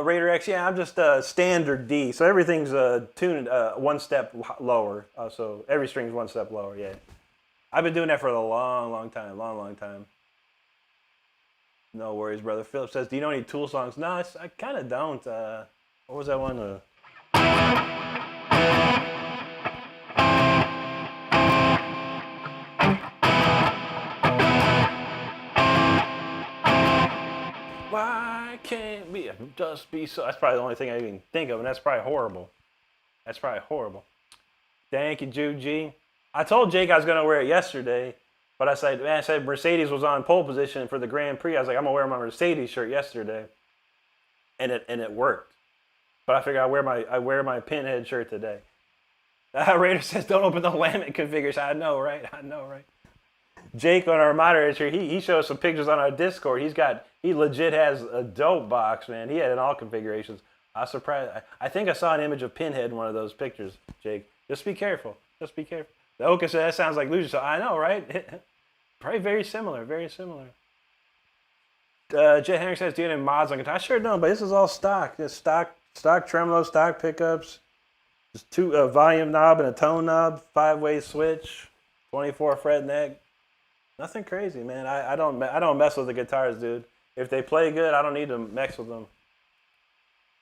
Raider X, yeah, I'm just standard D. So everything's tuned one step lower. So every string's one step lower, yeah. I've been doing that for a long time. No worries, brother. Philip says, do you know any Tool songs? No, I kind of don't. What was that one? Why can't we just be so? That's probably the only thing I even think of, and that's probably horrible. Thank you, Jude G. I told Jake I was going to wear it yesterday, but I said Mercedes was on pole position for the Grand Prix. I was like, I'm going to wear my Mercedes shirt yesterday, and it worked. But I figured I wear my Pinhead shirt today. Raider says, don't open the laminate configuration. I know, right? Jake on our moderator, he shows some pictures on our Discord. He legit has a dope box, man. He had in all configurations. I was surprised. I think I saw an image of Pinhead in one of those pictures, Jake. Just be careful. The Oka said, that sounds like Lucia. So I know, right? Probably very similar. Jet Henry says, do you have any mods on guitar? I sure don't, but this is all stock. Just stock tremolo, stock pickups. Just two volume knob and a tone knob, 5-way switch, 24 fret neck. Nothing crazy, man. I don't mess with the guitars, dude. If they play good, I don't need to mess with them.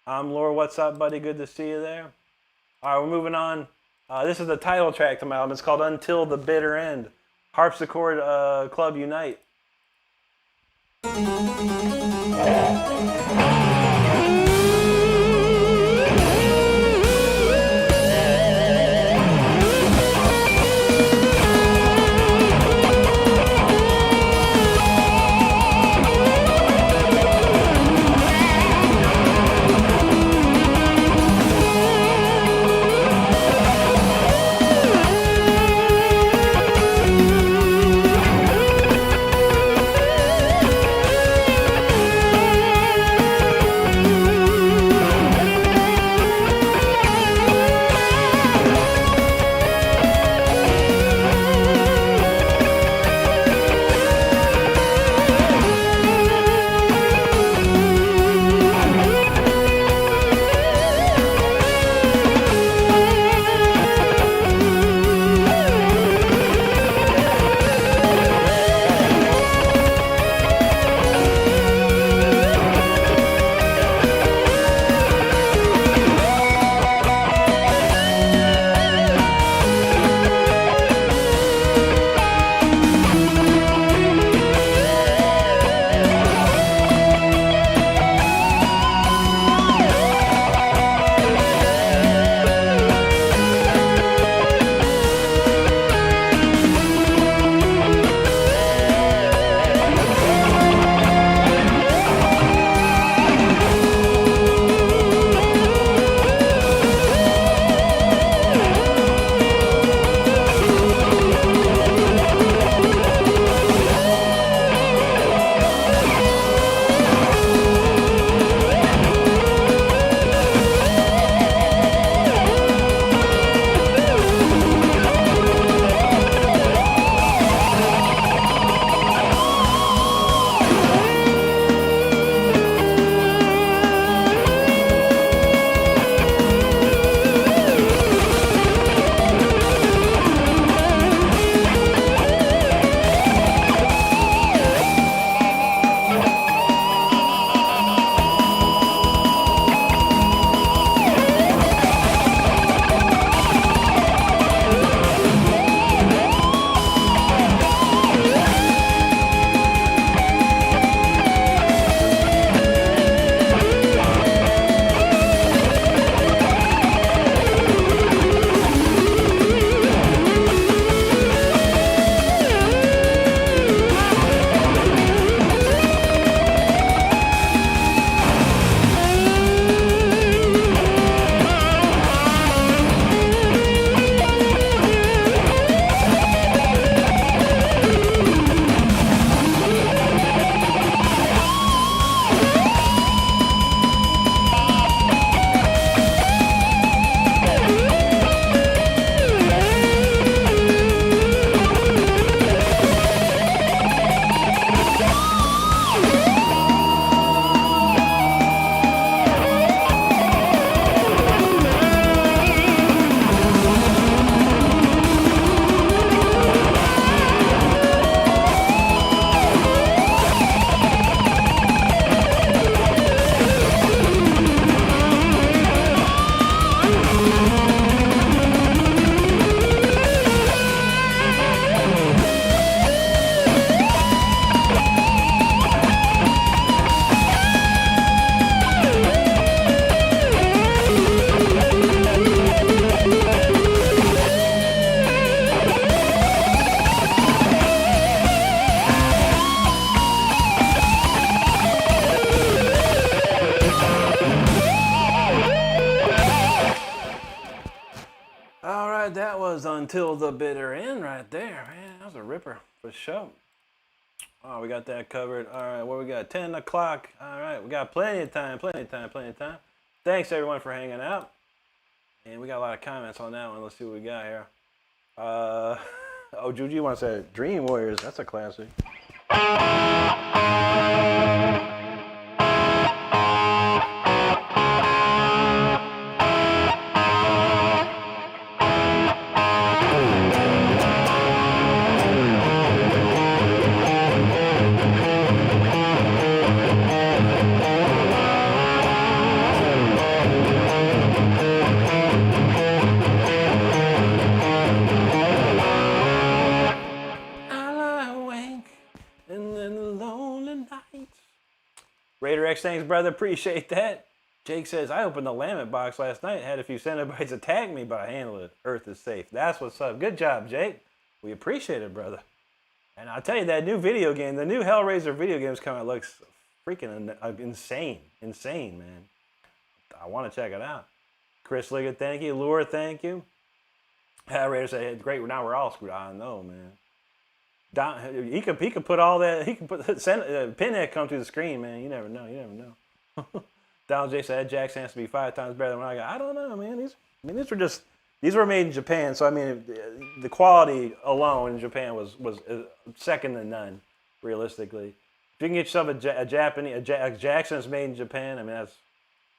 Laura, what's up, buddy? Good to see you there. All right, we're moving on. This is the title track to my album. It's called Until the Bitter End. Harpsichord Club Unite. that was Until the Bitter End right there, man. That was a ripper for sure. Oh, we got that covered. All right, what we got? 10 o'clock. All right, we got plenty of time. Thanks, everyone, for hanging out. And we got a lot of comments on that one. Let's see what we got here. Oh, Juju wants to say Dream Warriors. That's a classic. Redirection, thanks, brother. Appreciate that. Jake says, I opened the Lamet box last night. Had a few Cenobites attack me, but I handled it. Earth is safe. That's what's up. Good job, Jake. We appreciate it, brother. And I'll tell you, that new video game, the new Hellraiser video game's coming out, looks freaking insane. Insane, man. I want to check it out. Chris Liggett, thank you. Lure, thank you. Hellraiser said, great, now we're all screwed. I know, man. He could put all that. He could put Pinhead come to the screen, man. You never know. Donald J said Jackson has to be 5 times better than what I got. I don't know, man. These were made in Japan, so I mean the quality alone in Japan was second to none, realistically. If you can get yourself a Jackson that's made in Japan, I mean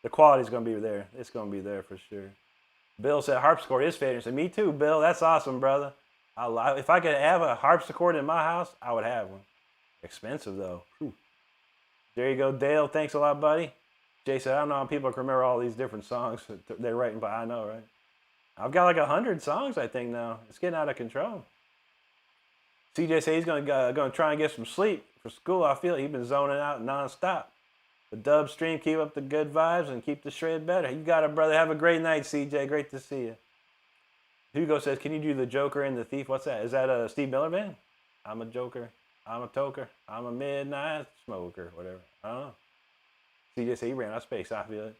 the quality's gonna be there. It's gonna be there for sure. Bill said harpsichord is fading. I said, me too, Bill. That's awesome, brother. If I could have a harpsichord in my house, I would have one. Expensive, though. Whew. There you go, Dale. Thanks a lot, buddy. Jay said, I don't know how people can remember all these different songs they're writing, but I know, right? I've got like 100 songs, I think, now. It's getting out of control. CJ said he's gonna try and get some sleep for school. I feel he's been zoning out nonstop. The dub stream, keep up the good vibes and keep the shred better. You got it, brother. Have a great night, CJ. Great to see you. Hugo says, can you do the Joker and the Thief? What's that? Is that a Steve Miller band? I'm a Joker. I'm a toker. I'm a midnight smoker. Whatever. I don't know. CJ said he ran out of space. I feel it.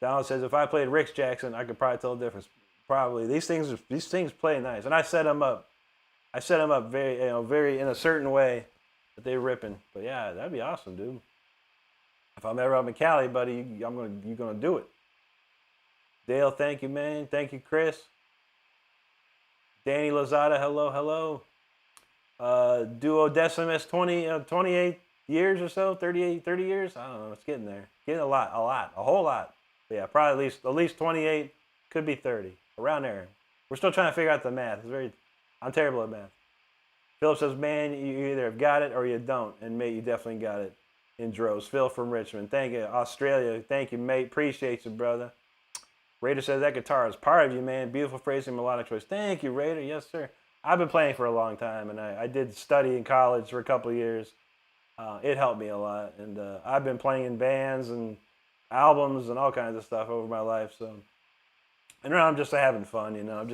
Donald says, if I played Rick Jackson, I could probably tell the difference. Probably. These things play nice. And I set them up. Very in a certain way that they're ripping. But yeah, that'd be awesome, dude. If I'm ever up in Cali, buddy, you're gonna do it. Dale, thank you, man. Thank you, Chris. Danny Lozada, hello. Duodecimus, 28 years or so, 30 years. I don't know. It's getting there. Getting a whole lot. But yeah, probably at least 28. Could be 30, around there. We're still trying to figure out the math. I'm terrible at math. Philip says, man, you either have got it or you don't, and mate, you definitely got it in droves. Phil from Richmond, thank you. Australia, thank you, mate. Appreciate you, brother. Raider says that guitar is part of you, man. Beautiful phrasing, melodic choice. Thank you, Raider. Yes, sir. I've been playing for a long time, and I did study in college for a couple of years. It helped me a lot, and I've been playing in bands and albums and all kinds of stuff over my life. So, and now I'm just having fun, you know.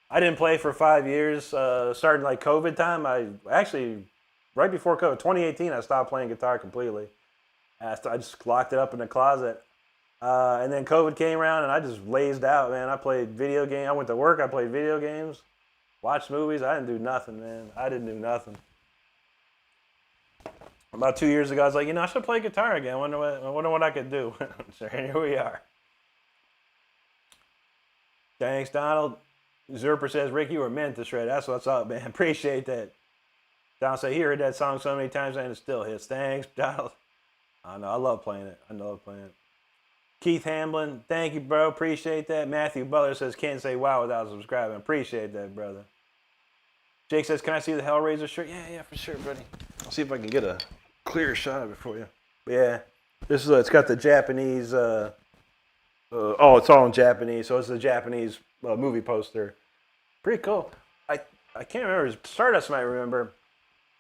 I didn't play for 5 years, starting like COVID time. I actually, right before COVID, 2018, I stopped playing guitar completely. I just locked it up in the closet. And then COVID came around and I just lazed out, man. I played video games. I went to work. I played video games, watched movies. I didn't do nothing, man. I didn't do nothing. About 2 years ago, I was like, I should play guitar again. I wonder what I could do. So here we are. Thanks, Donald. Zerper says, Rick, you were meant to shred. That's what's up, man. Appreciate that. Donald said, he heard that song so many times and it still hits. Thanks, Donald. I know. I love playing it. Keith Hamblin, thank you, bro. Appreciate that. Matthew Butler says, can't say wow without subscribing. Appreciate that, brother. Jake says, can I see the Hellraiser shirt? Yeah, for sure, buddy. I'll see if I can get a clear shot of it for you. But yeah, it's got the Japanese, it's all in Japanese, so it's the Japanese movie poster. Pretty cool. I can't remember. Stardust might remember.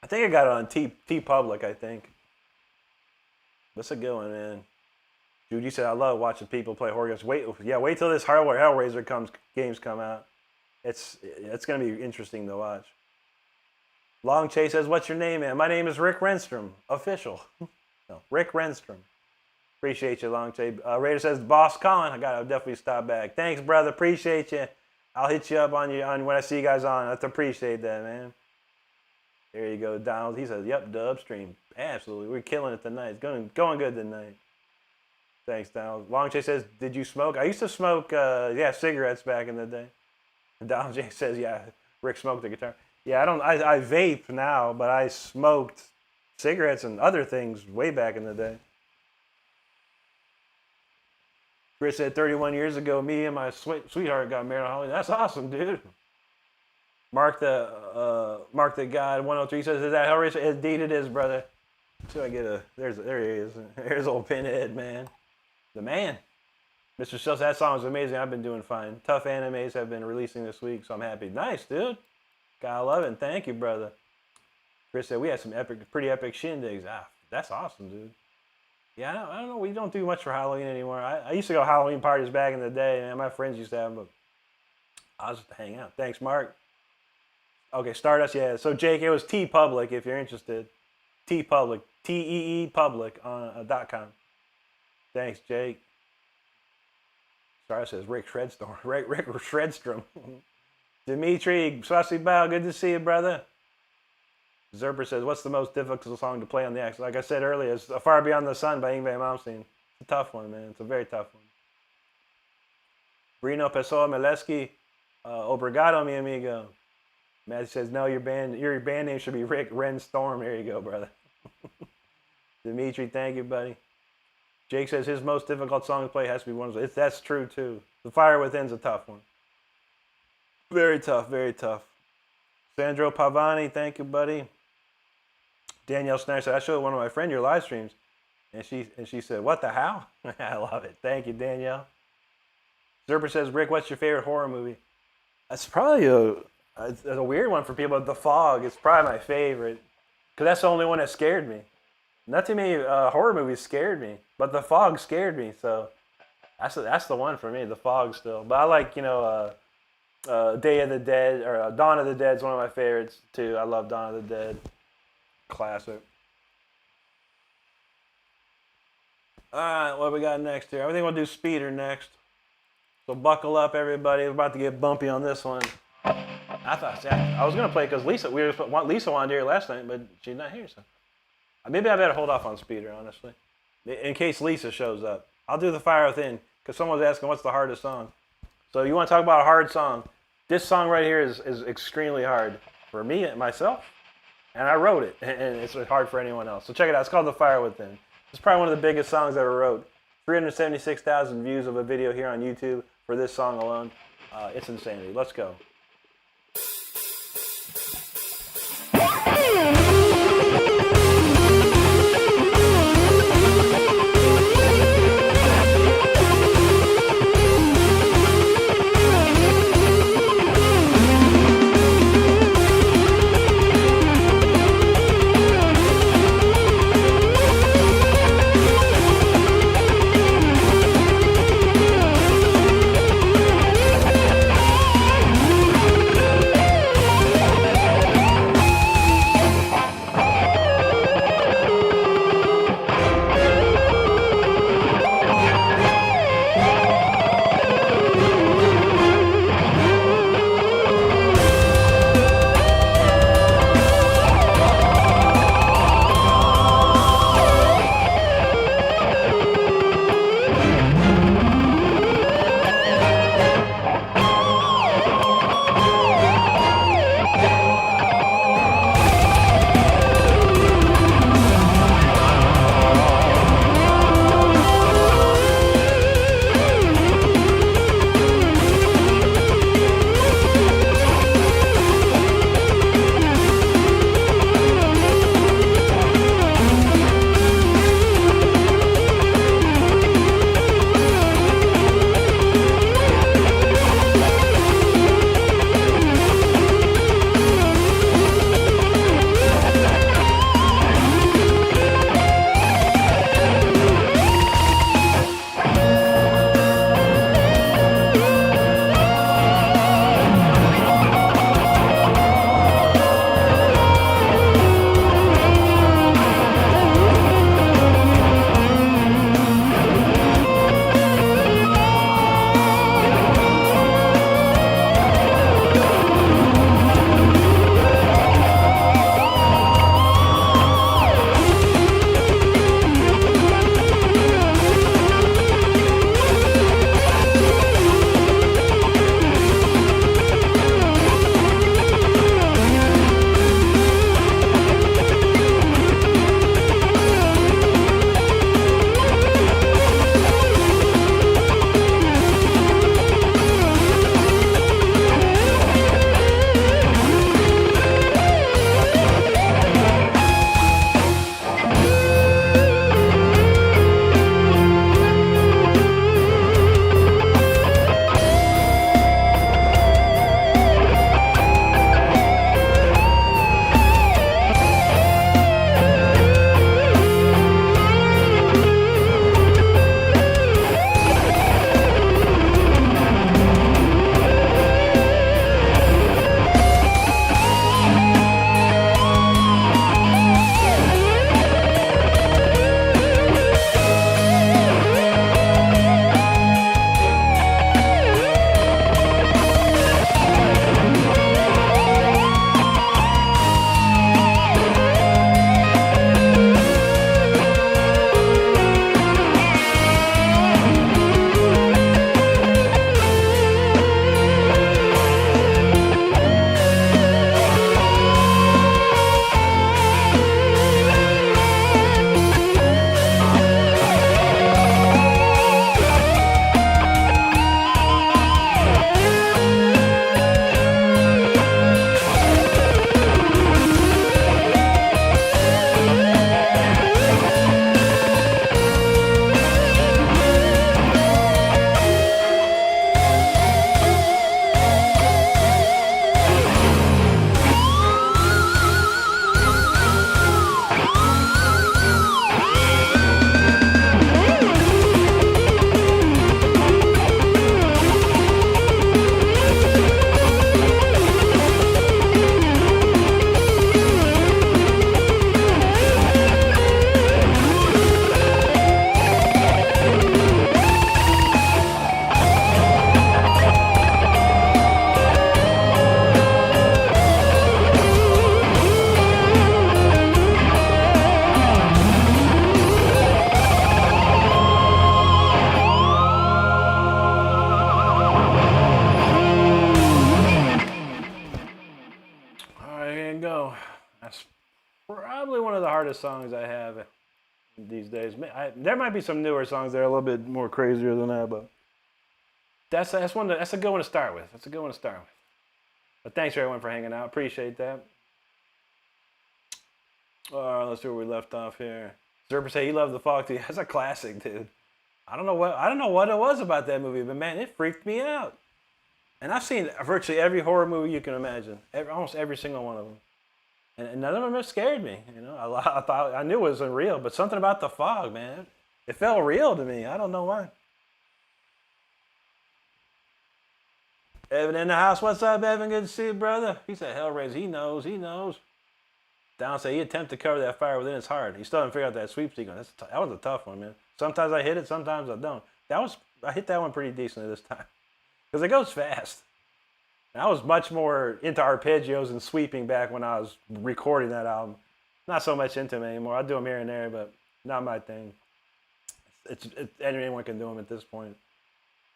I think I got it on T Public, I think. That's a good one, man. Judy said, I love watching people play horror games. Wait till this Hellraiser games come out. It's going to be interesting to watch. Long Chase says, what's your name, man? My name is Rick Renstrom, official. No, Rick Renstrom. Appreciate you, Long Chase. Raider says, Boss Colin, I got to definitely stop back. Thanks, brother. Appreciate you. I'll hit you up on when I see you guys on. I'd appreciate that, man. There you go, Donald. He says, "Yep, dub stream. Absolutely, we're killing it tonight. It's going good tonight." Thanks, Donald. Long J says, "Did you smoke?" I used to smoke, cigarettes back in the day. And Donald J says, "Yeah, Rick smoked the guitar." Yeah, I vape now, but I smoked cigarettes and other things way back in the day. Chris said 31 years ago, me and my sweetheart got married on Halloween. That's awesome, dude. Mark the God 103 says, "Is that Hellraiser?" Indeed it is, brother. So I get there he is. There's old Pinhead, man. The man. Mr. Shells, that song is amazing. I've been doing fine. Tough Animes have been releasing this week, so I'm happy. Nice, dude. Gotta love it. And thank you, brother. Chris said, "We had some pretty epic shindigs." That's awesome, dude. Yeah, I don't know. We don't do much for Halloween anymore. I used to go to Halloween parties back in the day, man. My friends used to have them, but I was just hang out. Thanks, Mark. Okay, Stardust, yeah. So, Jake, it was T-Public, if you're interested. T-Public, T-E-E Public on .com. Thanks, Jake. Stardust says Rick Shredstrom. Rick Shredstrom. Dimitri, Swastika Bao, good to see you, brother. Zerber says, "What's the most difficult song to play on the X?" Like I said earlier, it's Far Beyond the Sun by Yngwie Malmsteen. It's a tough one, man. It's a very tough one. Brino Pessoa Meleski, obrigado, mi amigo. Matthew says, "No, your band name should be Rick Renstrom." Here you go, brother. Dimitri, thank you, buddy. Jake says his most difficult song to play has to be one of those. That's true, too. The Fire Within's a tough one. Very tough, very tough. Sandro Pavani, thank you, buddy. Danielle Snyder said, "I showed one of my friends your live streams." And she said, "What the hell?" I love it. Thank you, Danielle. Zerber says, "Rick, what's your favorite horror movie?" That's probably a weird one for people. The Fog is probably my favorite. Because that's the only one that scared me. Not too many horror movies scared me. But The Fog scared me. So that's the one for me, The Fog still. But I like, Day of the Dead, or Dawn of the Dead is one of my favorites, too. I love Dawn of the Dead. Classic. All right, what we got next here? I think we'll do Speeder next. So buckle up, everybody. We're about to get bumpy on this one. I was going to play because Lisa wanted to hear last night, but she's not here. So maybe I better hold off on Speeder, honestly, in case Lisa shows up. I'll do The Fire Within because someone's asking what's the hardest song. So you want to talk about a hard song? This song right here is extremely hard for me and myself, and I wrote it, and it's hard for anyone else. So check it out. It's called The Fire Within. It's probably one of the biggest songs I ever wrote. 376,000 views of a video here on YouTube for this song alone. It's insanity. Let's go. of the hardest songs I have these days. There might be some newer songs that are a little bit more crazier than that, but that's a good one to start with. That's a good one to start with. But thanks everyone for hanging out. Appreciate that. All right, let's see where we left off here. Zerper said he loved The Fog too. That's a classic, dude. I don't know what it was about that movie, but man, it freaked me out. And I've seen virtually every horror movie you can imagine, almost every single one of them, and none of them have scared me. You know, I thought I knew it wasn't real, but something about The Fog, man, it felt real to me. I don't know why. Evan in the house. What's up, Evan? Good to see you, brother. He said Hellraiser. He knows. Down said he attempted to cover that fire within his heart. He still didn't figure out that sweep sequence. That was a tough one, man. Sometimes I hit it, sometimes I don't. I hit that one pretty decently this time. Because it goes fast. And I was much more into arpeggios and sweeping back when I was recording that album. Not so much into them anymore. I do them here and there, but not my thing. Anyone can do them at this point.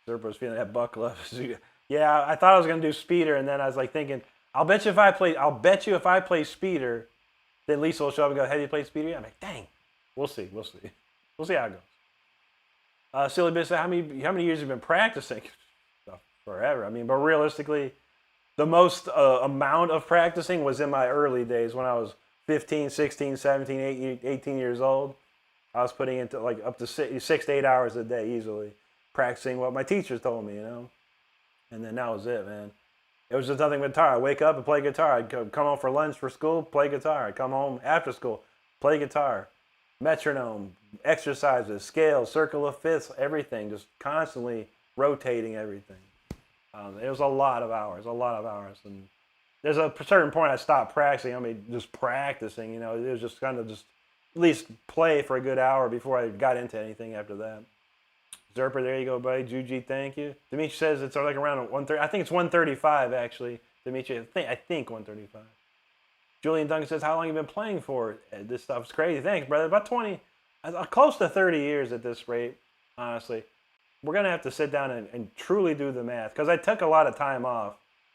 Zerpa was feeling that buck love. Yeah, I thought I was gonna do Speeder, and then I was like thinking, I'll bet you if I play Speeder, then Lisa will show up and go, "Have you played Speeder yet?" I'm like, dang. We'll see how it goes. Silly Bitch said, how many years have you been practicing? Forever. I mean, but realistically, the most amount of practicing was in my early days when I was 15, 16, 17, 18 years old. I was putting into like up to 6 to 8 hours a day easily, practicing what my teachers told me, you know. And then that was it, man. It was just nothing but guitar. I'd wake up and play guitar. I'd come home for lunch for school, play guitar. I'd come home after school, play guitar. Metronome, exercises, scales, circle of fifths, everything. Just constantly rotating everything. It was a lot of hours. And there's a certain point I stopped practicing. I mean, just practicing, you know. It was just kind of just at least play for a good hour before I got into anything after that. Zerper, there you go, buddy. Juji, thank you. Dimitri says it's like around 130. I think it's 135, actually. Dimitri, I think 135. Julian Duncan says, how long have you been playing for? This stuff's crazy. Thanks, brother. About 20, close to 30 years at this rate, honestly. We're going to have to sit down and truly do the math, because I took a lot of time off.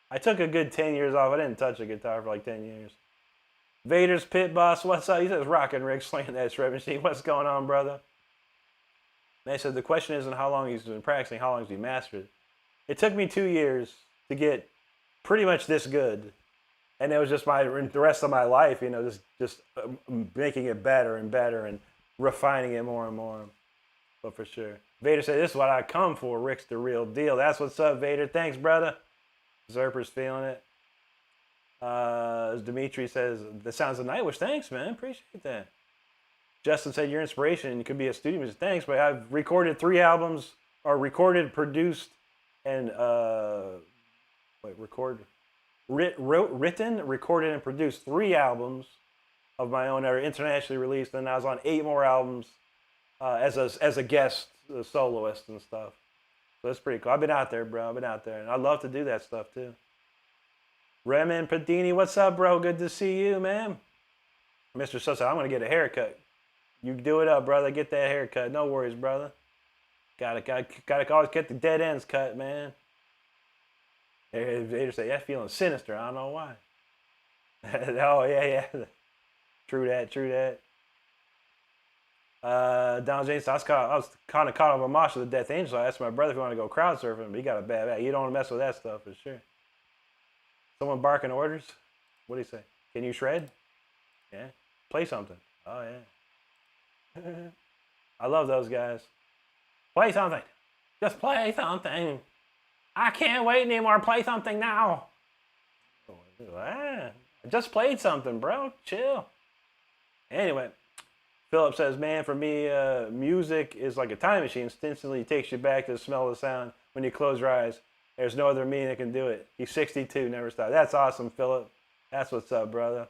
I took a good 10 years off. I didn't touch a guitar for like 10 years. Vader's Pit Boss, what's up? He says, Rockin' Rick slaying that shred machine. What's going on, brother? They said the question isn't how long he's been practicing, how long has he mastered it. It took me 2 years to get pretty much this good. And it was just the rest of my life, you know, just making it better and better and refining it more and more. But for sure. Vader said, this is what I come for. Rick's the real deal. That's what's up, Vader. Thanks, brother. Zerper's feeling it. Dimitri says, that sounds a Nightwish. Thanks, man. Appreciate that. Justin said, your inspiration, you could be a studio musician. Thanks, but I've recorded 3 albums, or recorded, produced, and written, recorded, and produced 3 albums of my own that are internationally released, and I was on 8 more albums as a guest soloist and stuff. So that's pretty cool. I've been out there, bro. I've been out there, and I love to do that stuff too. Remen Padini, what's up, bro? Good to see you, man. Mr. Sosa, I'm gonna get a haircut. You do it up, brother. Get that haircut. No worries, brother. Gotta always get the dead ends cut, man. They just say, yeah, feeling sinister. I don't know why. Oh, yeah. True that. Donald James, I was kind of caught up on Mosh of the Death Angel. I asked my brother if he wanted to go crowd surfing, but he got a bad back. You don't want to mess with that stuff for sure. Someone barking orders? What do you say? Can you shred? Yeah. Play something. Oh, yeah. I love those guys. Play something. Just play something. I can't wait anymore. Play something now. I just played something, bro. Chill. Anyway, Philip says, man, for me, music is like a time machine. Instantly takes you back to the smell of the sound when you close your eyes. There's no other meaning that can do it. He's 62, never stopped. That's awesome, Philip. That's what's up, brother.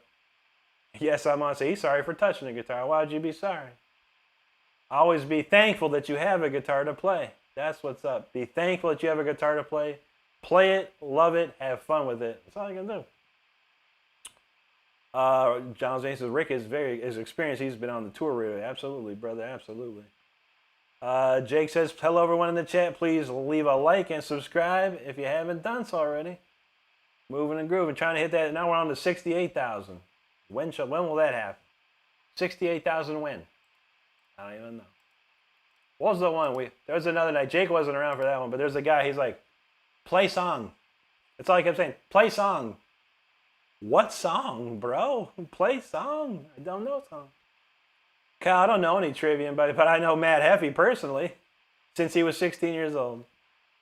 Yes, I'm on. Say he's sorry for touching the guitar. Why would you be sorry? Always be thankful that you have a guitar to play. That's what's up. Be thankful that you have a guitar to play. Play it, love it, have fun with it. That's all you can do. John James says, Rick is experienced. He's been on the tour route. Absolutely, brother. Absolutely. Jake says, hello, everyone in the chat. Please leave a like and subscribe if you haven't done so already. Moving and grooving. Trying to hit that. Now we're on to 68,000. When will that happen? 68,000 win. I don't even know. What was the one? There was another night. Jake wasn't around for that one, but there's a guy, he's like, play song. That's all he kept saying. Play song. What song, bro? Play song. I don't know song. Kyle, I don't know any trivia, but I know Matt Heffy personally since he was 16 years old.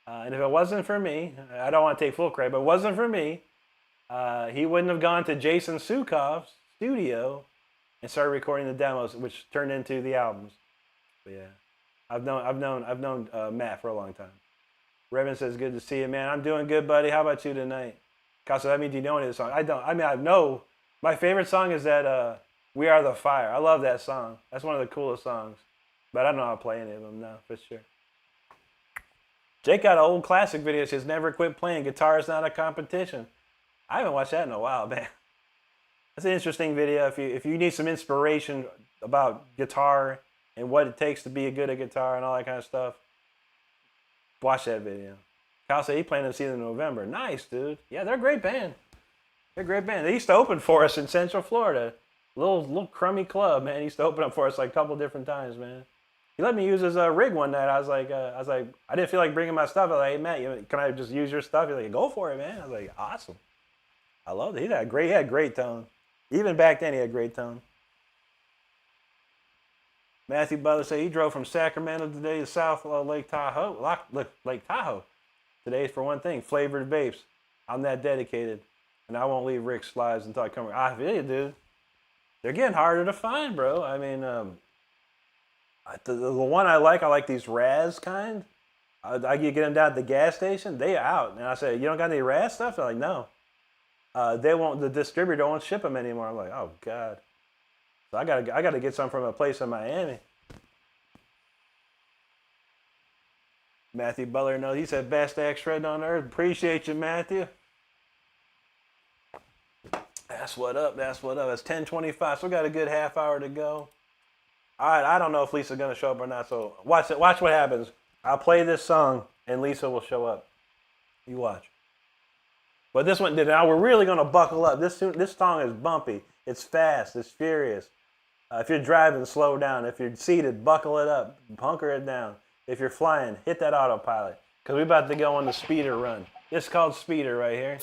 And if it wasn't for me, I don't want to take full credit, but it wasn't for me, he wouldn't have gone to Jason Sukov's studio and started recording the demos, which turned into the albums. But yeah, I've known Matt for a long time. Revan says, "Good to see you, man. I'm doing good, buddy. How about you tonight?" Kyle said, "I mean, do you know any of the song?" I don't. I mean, I know. My favorite song is that "We Are the Fire." I love that song. That's one of the coolest songs. But I don't know how to play any of them, no, for sure. Jake got an old classic video. Says, "Never quit playing. Guitar is not a competition." I haven't watched that in a while, man. That's an interesting video. If you need some inspiration about guitar and what it takes to be good at guitar and all that kind of stuff, watch that video. Kyle said he planned to see them in November. Nice, dude. Yeah, they're a great band. They're a great band. They used to open for us in Central Florida. Little crummy club, man. He used to open up for us like a couple different times, man. He let me use his rig one night. I was like, I didn't feel like bringing my stuff. I was like, "Hey, Matt, can I just use your stuff?" He's like, "Go for it, man." I was like, "Awesome." I loved it. He had great tone. Even back then, he had great tone. Matthew Butler said he drove from Sacramento today to South Lake Tahoe. Lake Tahoe. Today, for one thing, flavored vapes. I'm that dedicated, and I won't leave Rick's slides until I come. I feel you, dude. They're getting harder to find, bro. I mean, the one I like these Raz kind. I get them down at the gas station. They out, and I say, "You don't got any Raz stuff?" They're like, "No." They won't. The distributor won't ship them anymore. I'm like, "Oh God." So I gotta get some from a place in Miami. Matthew Butler knows. He said, "Best axe shred on earth." Appreciate you, Matthew. That's what up. That's what up. It's 10:25. So we got a good half hour to go. All right. I don't know if Lisa's gonna show up or not. So watch it. Watch what happens. I'll play this song and Lisa will show up. You watch. But this one did. Now we're really gonna buckle up. This song is bumpy. It's fast. It's furious. If you're driving, slow down. If you're seated, buckle it up. Hunker it down. If you're flying, hit that autopilot. Because we're about to go on the speeder run. This is called Speeder right here.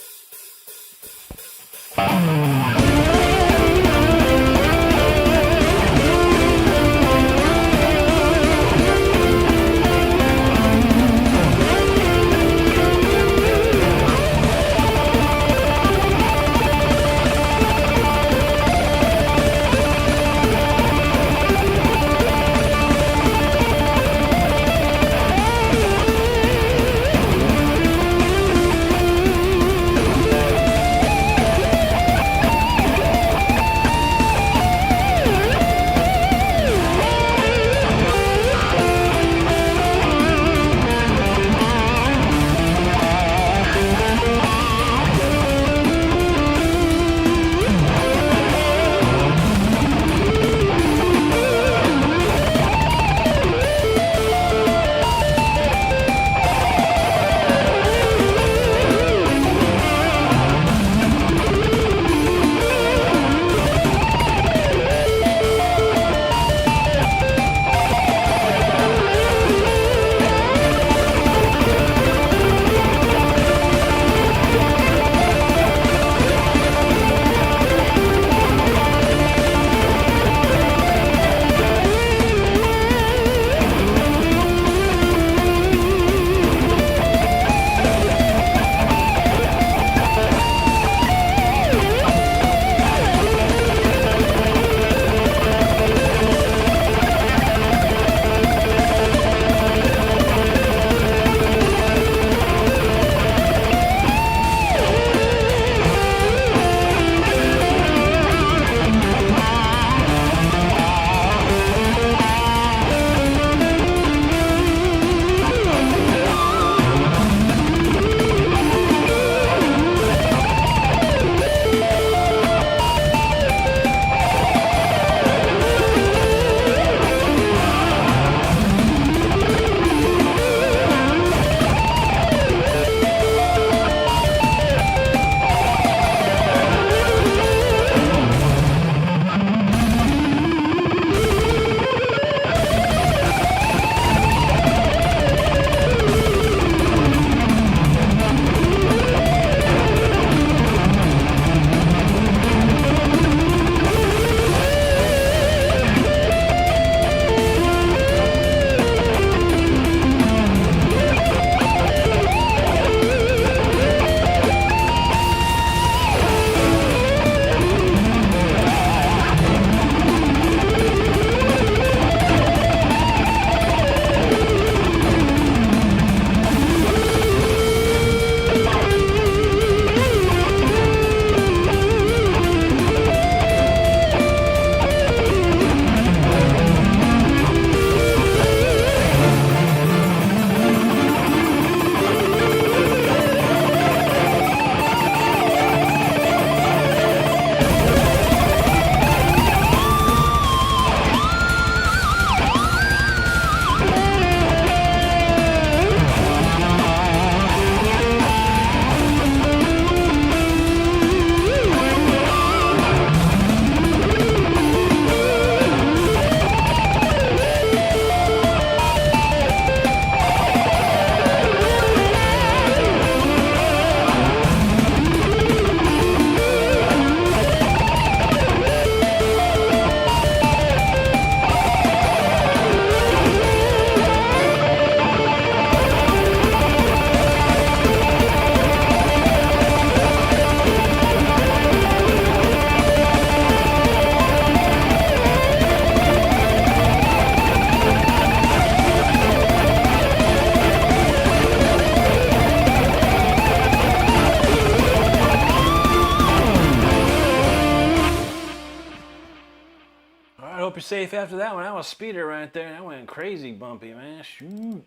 safe after that one. That was a speeder right there. That went crazy bumpy, man. Shoot.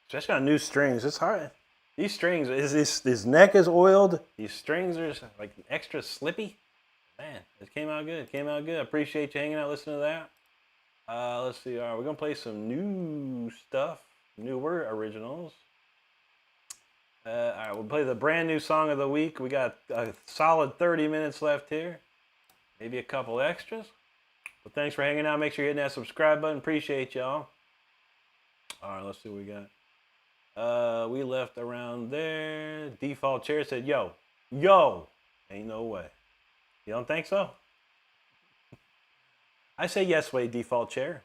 Especially on new strings. It's hard. These strings, his neck is oiled. These strings are like extra slippy. Man, it came out good. It came out good. I appreciate you hanging out, listening to that. Let's see. All right, we're going to play some new stuff. Newer originals. All right, we'll play the brand new song of the week. We got a solid 30 minutes left here. Maybe a couple extras. But thanks for hanging out. Make sure you're hitting that subscribe button. Appreciate y'all. All right, let's see what we got. We left around there. Default chair said, yo. Ain't no way. You don't think so? I say yes way, default chair.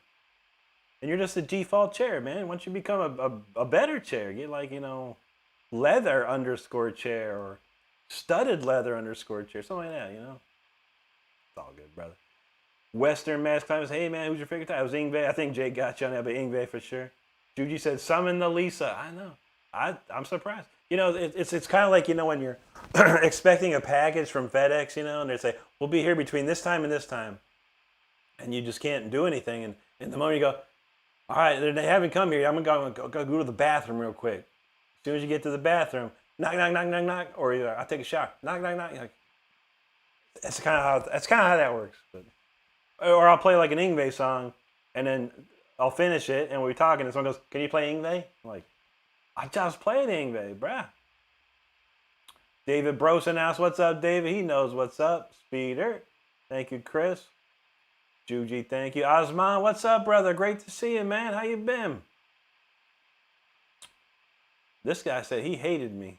And you're just a default chair, man. Once you become a better chair, get like, leather underscore chair or studded leather underscore chair, something like that, It's all good, brother. Western Mass Climbers, hey man, who's your favorite type? It was Ingve. I think Jake got you on that, but Ingve for sure. Juji said, summon the Lisa. I know. I'm surprised. It's kind of like, when you're expecting a package from FedEx, and they say, we'll be here between this time and this time. And you just can't do anything. And in the moment you go, all right, they haven't come here. I'm going to go to the bathroom real quick. As soon as you get to the bathroom, knock, knock, knock, knock, knock. Or I'll take a shower. Knock, knock, knock. That's kind of how that works. Or I'll play like an Ingve song, and then I'll finish it, and we're talking, and someone goes, can you play Ingve? I'm like, I just played Ingve, bruh. David Brosen asked, what's up, David? He knows what's up. Speeder. Thank you, Chris. Juji, thank you. Osman, what's up, brother? Great to see you, man. How you been? This guy said he hated me.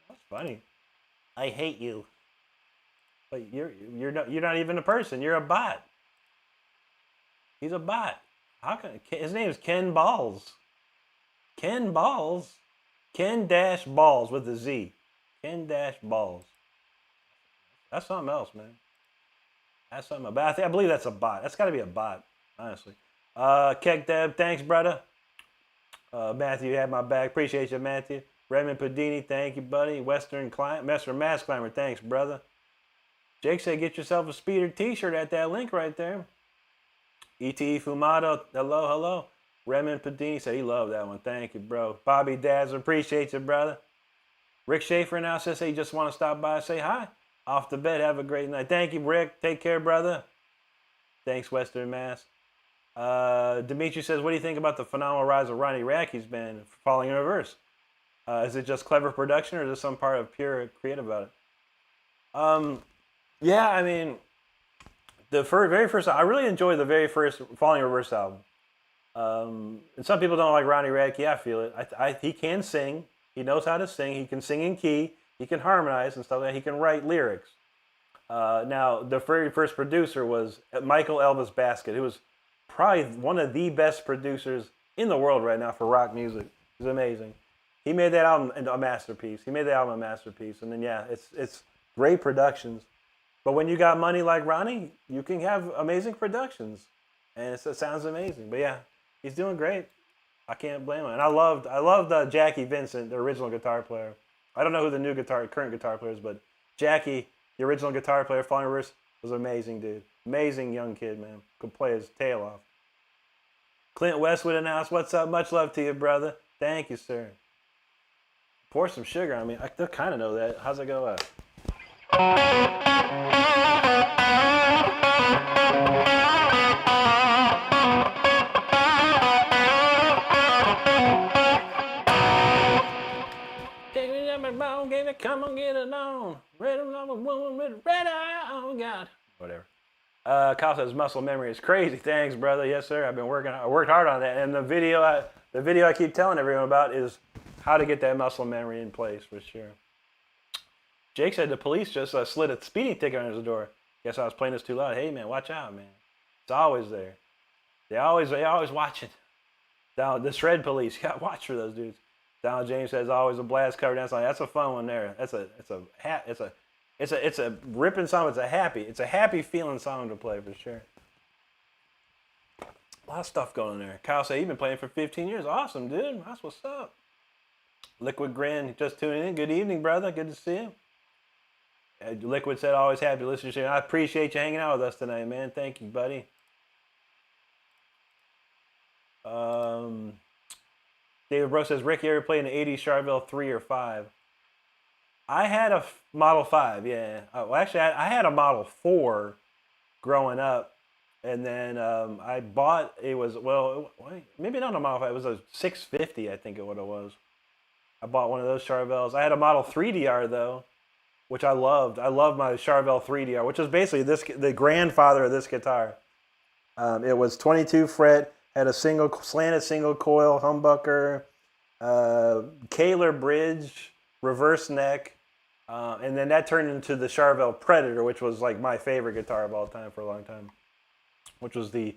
That's funny. I hate you. But you're not even a person. You're a bot. He's a bot. How can his name is Ken Balls? Ken Balls. Ken-Balls with a Z. Ken-Balls. That's something else, man. That's something. But I believe that's a bot. That's got to be a bot, honestly. Keck Deb, thanks, brother. Matthew, you had my back. Appreciate you, Matthew. Redmond Padini, thank you, buddy. Western Mass Climber, thanks, brother. Jake said, get yourself a speeder t-shirt at that link right there. E.T. Fumato, hello. Redmond Padini said he loved that one. Thank you, bro. Bobby Dazzler, appreciate you, brother. Rick Schaefer now says, hey, just want to stop by and say hi. Off the bed, have a great night. Thank you, Rick. Take care, brother. Thanks, Western Mass. Dimitri says, what do you think about the phenomenal rise of Ronnie Radke's band, Falling in Reverse? Is it just clever production, or is there some part of pure creative about it? Yeah, I mean, very first, I really enjoyed the very first Falling in Reverse album. And some people don't like Ronnie Radke. I feel it. He can sing. He knows how to sing. He can sing in key. He can harmonize and stuff like that. He can write lyrics. Now, the very first producer was Michael Elvis Basket, who was probably one of the best producers in the world right now for rock music. He's amazing. He made that album a masterpiece. And then, yeah, it's great productions. But when you got money like Ronnie, you can have amazing productions. And it sounds amazing. But, yeah, he's doing great. I can't blame him. And I loved Jackie Vincent, the original guitar player. I don't know who the current guitar player is, but Jackie, the original guitar player, Falling Reverse, was an amazing dude. Amazing young kid, man. Could play his tail off. Clint Westwood announced, what's up? Much love to you, brother. Thank you, sir. Pour some sugar on me. I kind of know that. How's it go up? Come on, get it on. Red woman with red eye. Oh God. Whatever. Kyle says muscle memory is crazy. Thanks, brother. Yes, sir. I worked hard on that. And the video I keep telling everyone about is how to get that muscle memory in place for sure. Jake said the police just slid a speeding ticket under his door. Guess I was playing this too loud. Hey man, watch out, man. It's always there. They always watch it. Down the shred police. You got to watch for those dudes. Donald James says always a blast cover dance song. That's a fun one there. It's a ripping song. It's a happy feeling song to play for sure. A lot of stuff going there. Kyle said he's been playing for 15 years. Awesome, dude. That's what's up. Liquid Grin just tuning in. Good evening, brother. Good to see you. Liquid said, always happy to listen to you. I appreciate you hanging out with us tonight, man. Thank you, buddy. David Brooks says, Rick, you ever played an 80s Charvel 3 or 5? I had a Model 5, yeah. Well, actually, I had a Model 4 growing up. And then I bought, it was, well, maybe not a Model 5. It was a 650, I think it what it was. I bought one of those Charvels. I had a Model 3DR, though, which I loved. I loved my Charvel 3DR, which is basically the grandfather of this guitar. It was 22 fret, had a slanted single coil humbucker, Kahler bridge, reverse neck, and then that turned into the Charvel Predator, which was like my favorite guitar of all time for a long time, which was the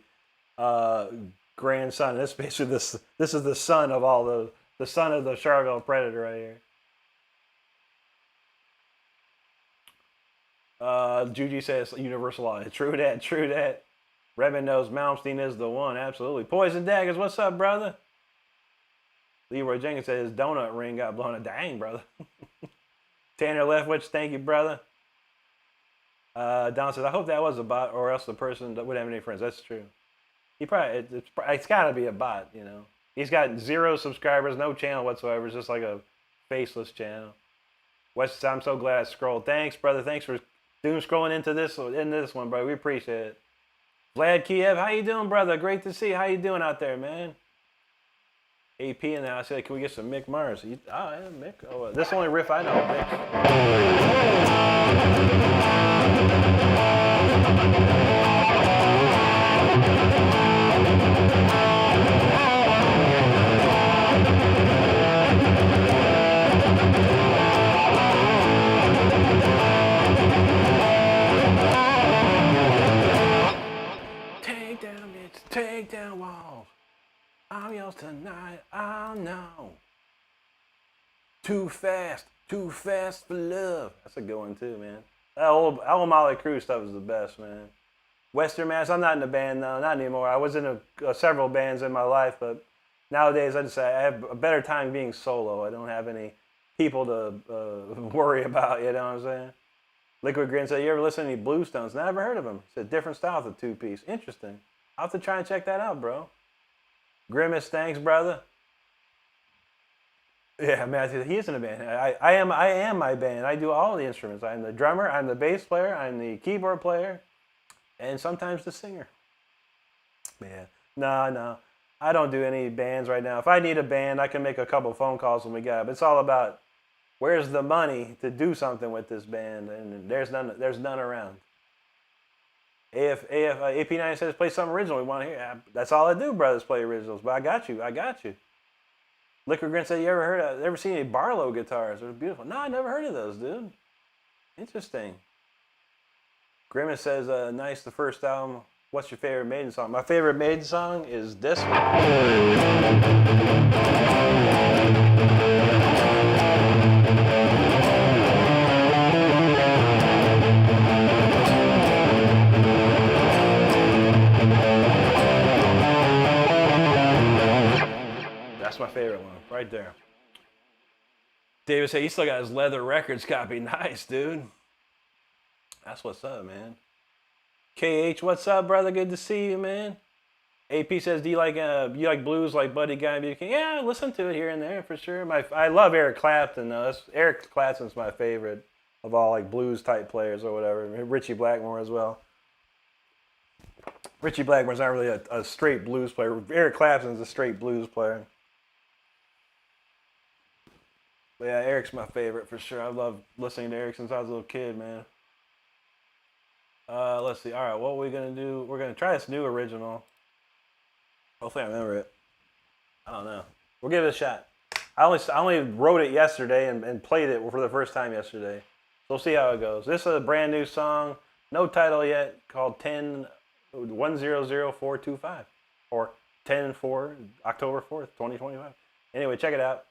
grandson. This basically this is the son of all the son of the Charvel Predator right here. Juji says universal law. True that, true that. Redmond knows Malmsteen is the one, absolutely. Poison Daggers, what's up, brother? Leroy Jenkins says his donut ring got blown up. Dang, brother. Tanner Leftwich, thank you, brother. Don says, I hope that was a bot, or else the person wouldn't have any friends. That's true. It's got to be a bot, you know. He's got 0 subscribers, no channel whatsoever. It's just like a faceless channel. West, I'm so glad I scrolled. Thanks, brother. Thanks for doom scrolling into this one, brother. We appreciate it. Vlad Kiev, how you doing, brother? Great to see you. How you doing out there, man? AP and then I said, can we get some Mick Mars? Yeah, Mick. Oh, this is the only riff I know. Mick. Take down walls. I'm yours tonight. I know. Too fast for love. That's a good one too, man. That old Molly Crew stuff is the best, man. Western Mass. I'm not in a band now, not anymore. I was in several bands in my life, but nowadays I have a better time being solo. I don't have any people to worry about. You know what I'm saying? Liquid Grin said, "You ever listen to any Bluestones?" Never heard of them. It's a different style of the 2-piece. Interesting. I'll have to try and check that out, bro. Grimace, thanks, brother. Yeah, Matthew, he is in a band. I am my band. I do all the instruments. I'm the drummer, I'm the bass player, I'm the keyboard player, and sometimes the singer. Yeah, no. I don't do any bands right now. If I need a band, I can make a couple phone calls when we got it. But it's all about where's the money to do something with this band, and there's none around. AP9 says play something original. We want to hear. That's all I do, brothers. Play originals. But I got you. Liquid Grin said, ever seen any Barlow guitars? They're beautiful. No, I never heard of those, dude. Interesting. Grimace says, nice, the first album. What's your favorite Maiden song? My favorite Maiden song is this one. That's my favorite one, right there. David said he still got his leather records copy. Nice, dude. That's what's up, man. KH, what's up, brother? Good to see you, man. AP says, do you like blues like Buddy Guy Buchanan? Yeah, I listen to it here and there for sure. I love Eric Clapton, though. Eric Clapton's my favorite of all like blues type players or whatever. Richie Blackmore as well. Richie Blackmore's not really a straight blues player. Eric Clapton's a straight blues player. But yeah, Eric's my favorite for sure. I love listening to Eric since I was a little kid, man. Let's see. All right, what are we going to do? We're going to try this new original. Hopefully I remember it. I don't know. We'll give it a shot. I only wrote it yesterday and played it for the first time yesterday. So we'll see how it goes. This is a brand new song. No title yet. Called 10-100425. Or 10-4, October 4th, 2025. Anyway, check it out.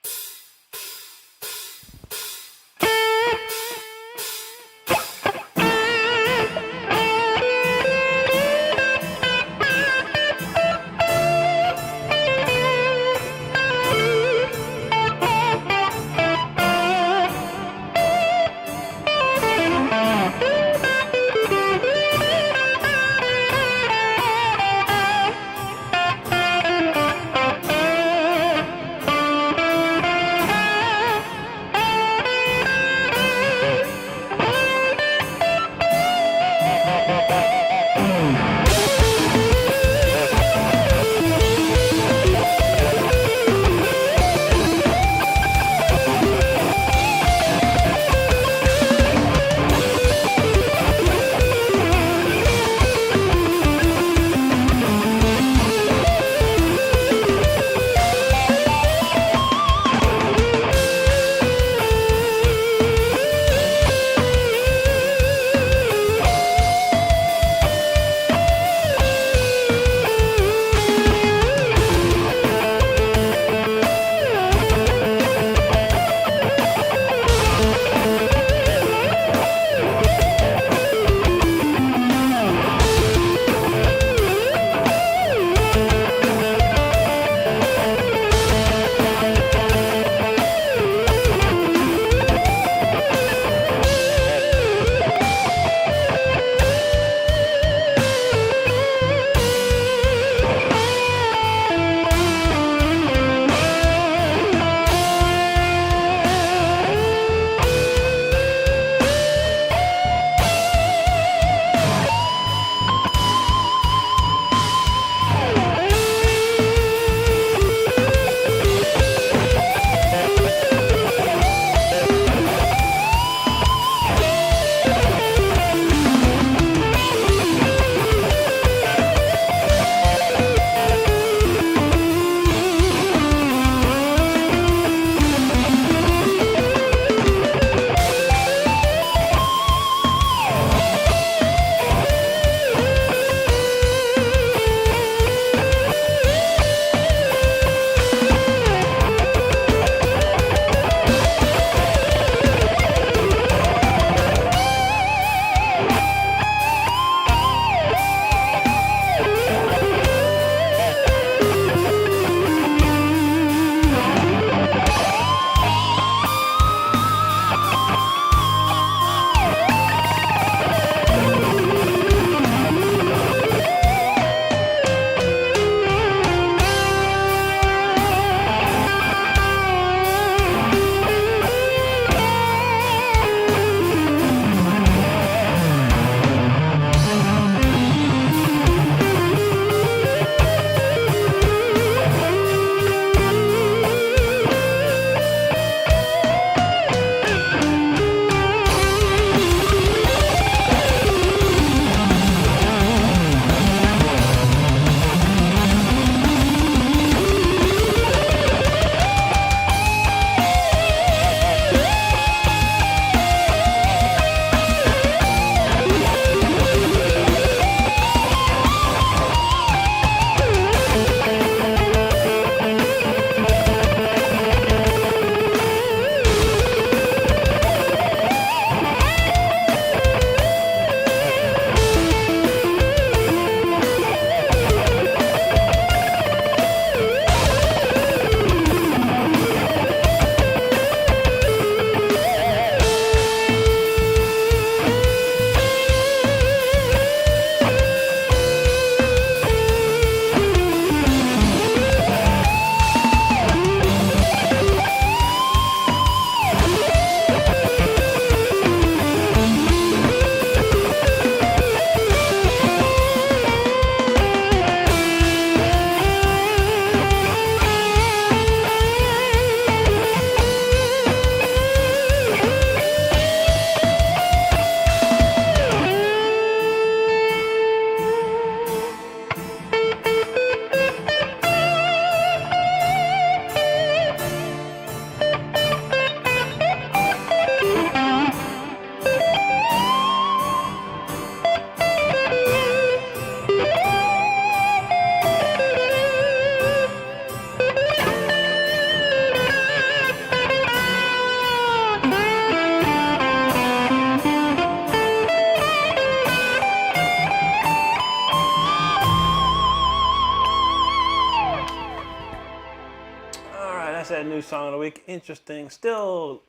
said new song of the week. Interesting. Still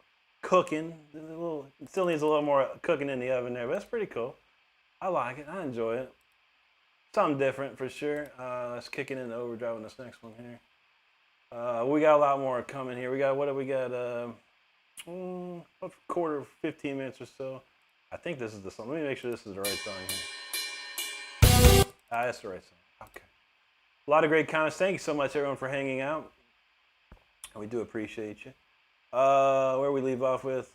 cooking. Still needs a little more cooking in the oven there, but that's pretty cool. I like it. I enjoy it. Something different for sure. Let's kick it into overdrive on this next one here. We got a lot more coming here. We got, what do we got? A quarter, 15 minutes or so. I think this is the song. Let me make sure this is the right song here. That's the right song. Okay. A lot of great comments. Thank you so much, everyone, for hanging out. We do appreciate you. Where we leave off with?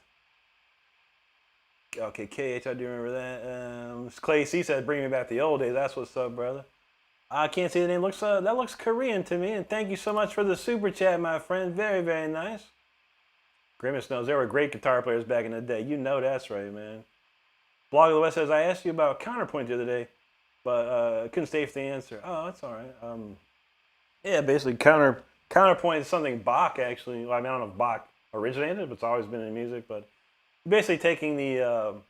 Okay, KH, I do remember that. Clay C said, "Bring me back the old days." That's what's up, brother. I can't see the name. That looks Korean to me. And thank you so much for the super chat, my friend. Very, very nice. Grimace knows there were great guitar players back in the day. You know that's right, man. Blog of the West says, "I asked you about counterpoint the other day, but couldn't stay for the answer." Oh, that's all right. Yeah, basically counterpoint is something Bach actually. Well, I mean, I don't know if Bach originated, but it's always been in music. But basically taking the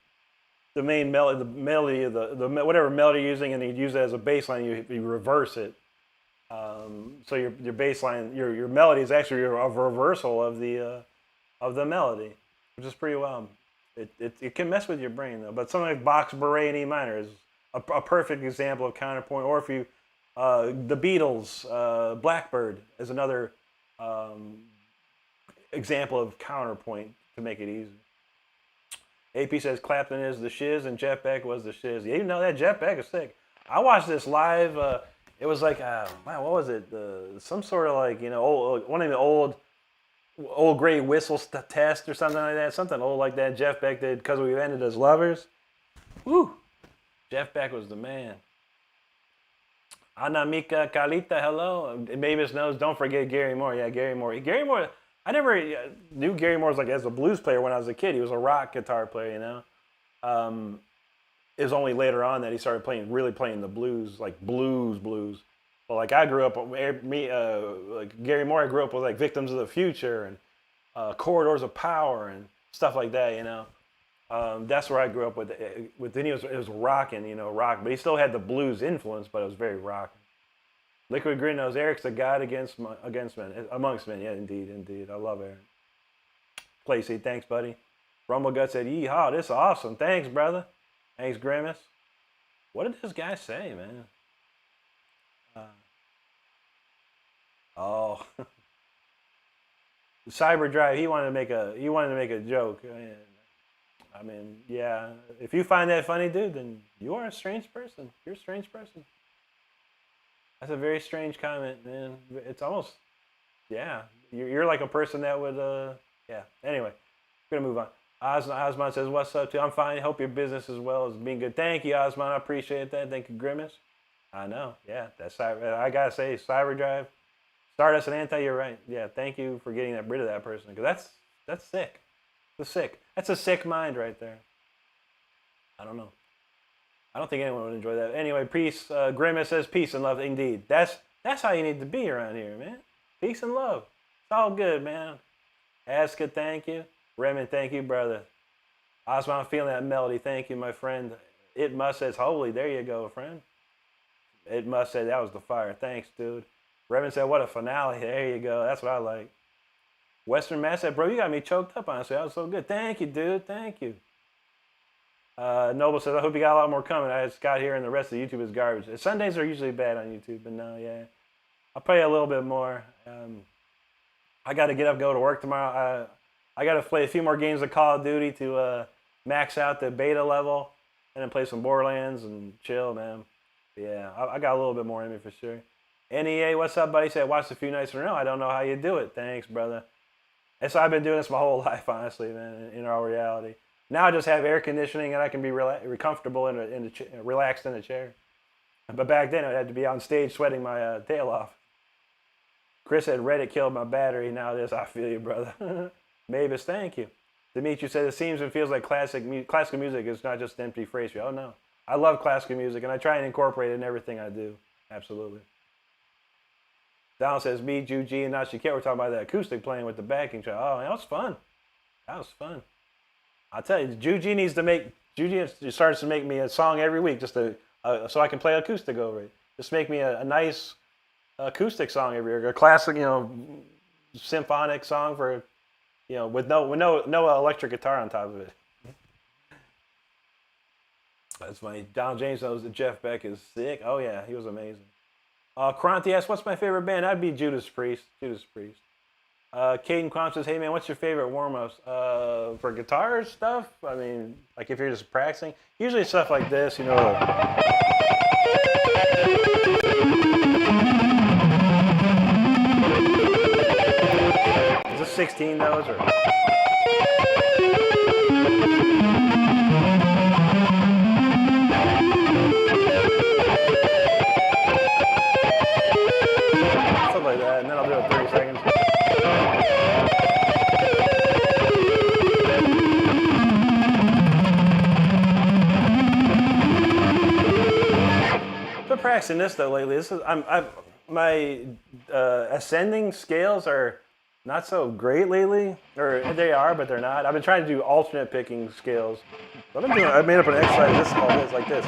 main melody, the melody of the whatever melody you're using, and you use it as a bass line. You reverse it. So your bass line, your melody is actually a reversal of the melody, which is pretty wild. It can mess with your brain though. But something like Bach's Beret in E minor is a perfect example of counterpoint. Or if you the Beatles, Blackbird is another example of counterpoint to make it easy. AP says Clapton is the shiz and Jeff Beck was the shiz. Yeah, you know that Jeff Beck is sick. I watched this live. It was like, man, what was it? Some sort of like, one of the old gray whistle test or something like that. Something old like that Jeff Beck did because we ended as lovers. Woo! Jeff Beck was the man. Anamika Kalita, hello. Mavis knows, don't forget Gary Moore. Yeah, Gary Moore. Gary Moore, I never knew Gary Moore as a blues player when I was a kid. He was a rock guitar player, It was only later on that he started really playing the blues, like blues. Well, like I grew up, like Gary Moore, I grew up with like Victims of the Future and Corridors of Power and stuff like that, That's where I grew up with. Then it was rocking, rock, but he still had the blues influence, but it was very rocking. Liquid Grin knows Eric's the God amongst men. Yeah, indeed. I love Eric. Placey, thanks, buddy. Rumble Gut said, "Yeehaw, this is awesome. Thanks, brother." Thanks, Grimace. What did this guy say, man? Cyberdrive. He wanted to make a joke. I mean, yeah. If you find that funny, dude, then you are a strange person. You're a strange person. That's a very strange comment, man. It's almost, yeah. You're like a person that would, yeah. Anyway, we're gonna move on. Osman says, "What's up, too? I'm fine. Hope your business as well as being good." Thank you, Osman. I appreciate that. Thank you, Grimace. I know. Yeah, that's I gotta say, Cyberdrive, Stardust and Anti. You're right. Yeah, thank you for getting rid of that person because that's sick. That's a sick mind right there. I don't know. I don't think anyone would enjoy that. Anyway, peace. Grimace says peace and love. Indeed. That's how you need to be around here, man. Peace and love. It's all good, man. Aska, thank you. Raymond, thank you, brother. Osman, I'm feeling that melody. Thank you, my friend. It Must says holy. There you go, friend. It Must say that was the fire. Thanks, dude. Raymond said, what a finale. There you go. That's what I like. Western Mass said, bro, you got me choked up, honestly. That was so good. Thank you, dude. Thank you. Noble says, I hope you got a lot more coming. I just got here and the rest of YouTube is garbage. Sundays are usually bad on YouTube, but no, yeah. I'll play a little bit more. I got to get up, go to work tomorrow. I got to play a few more games of Call of Duty to max out the beta level and then play some Borderlands and chill, man. Yeah, I got a little bit more in me for sure. NEA, what's up, buddy? Said, watched a few nights in a row. I don't know how you do it. Thanks, brother. And so I've been doing this my whole life, honestly, man, in all reality. Now I just have air conditioning and I can be comfortable relaxed in a chair. But back then I had to be on stage sweating my tail off. Chris said, Reddit killed my battery. Now this, I feel you, brother. Mavis, thank you. Dimitri said, it seems and feels like classical music is not just an empty phrase. Oh, no. I love classical music and I try and incorporate it in everything I do. Absolutely. Donald says, me, Juji, and Nashiket were talking about the acoustic playing with the backing track. Oh, that was fun. That was fun. I'll tell you, Juji starts to make me a song every week just to, so I can play acoustic over it. Just make me a nice acoustic song every year, a classic, symphonic song for, with no electric guitar on top of it. That's funny. Donald James knows that Jeff Beck is sick. Oh yeah, he was amazing. Kranti asks, what's my favorite band? That'd be Judas Priest. Judas Priest. Caden Quam says, hey man, what's your favorite warm-ups? For guitar stuff? I mean, like if you're just practicing, usually stuff like this, Is this 16 notes or? Something like that, and then I'll do it 30 seconds. Been practicing this though lately. My ascending scales are not so great lately, or they are, but they're not. I've been trying to do alternate picking scales. What I'm doing, I made up an exercise. This is called this, like this.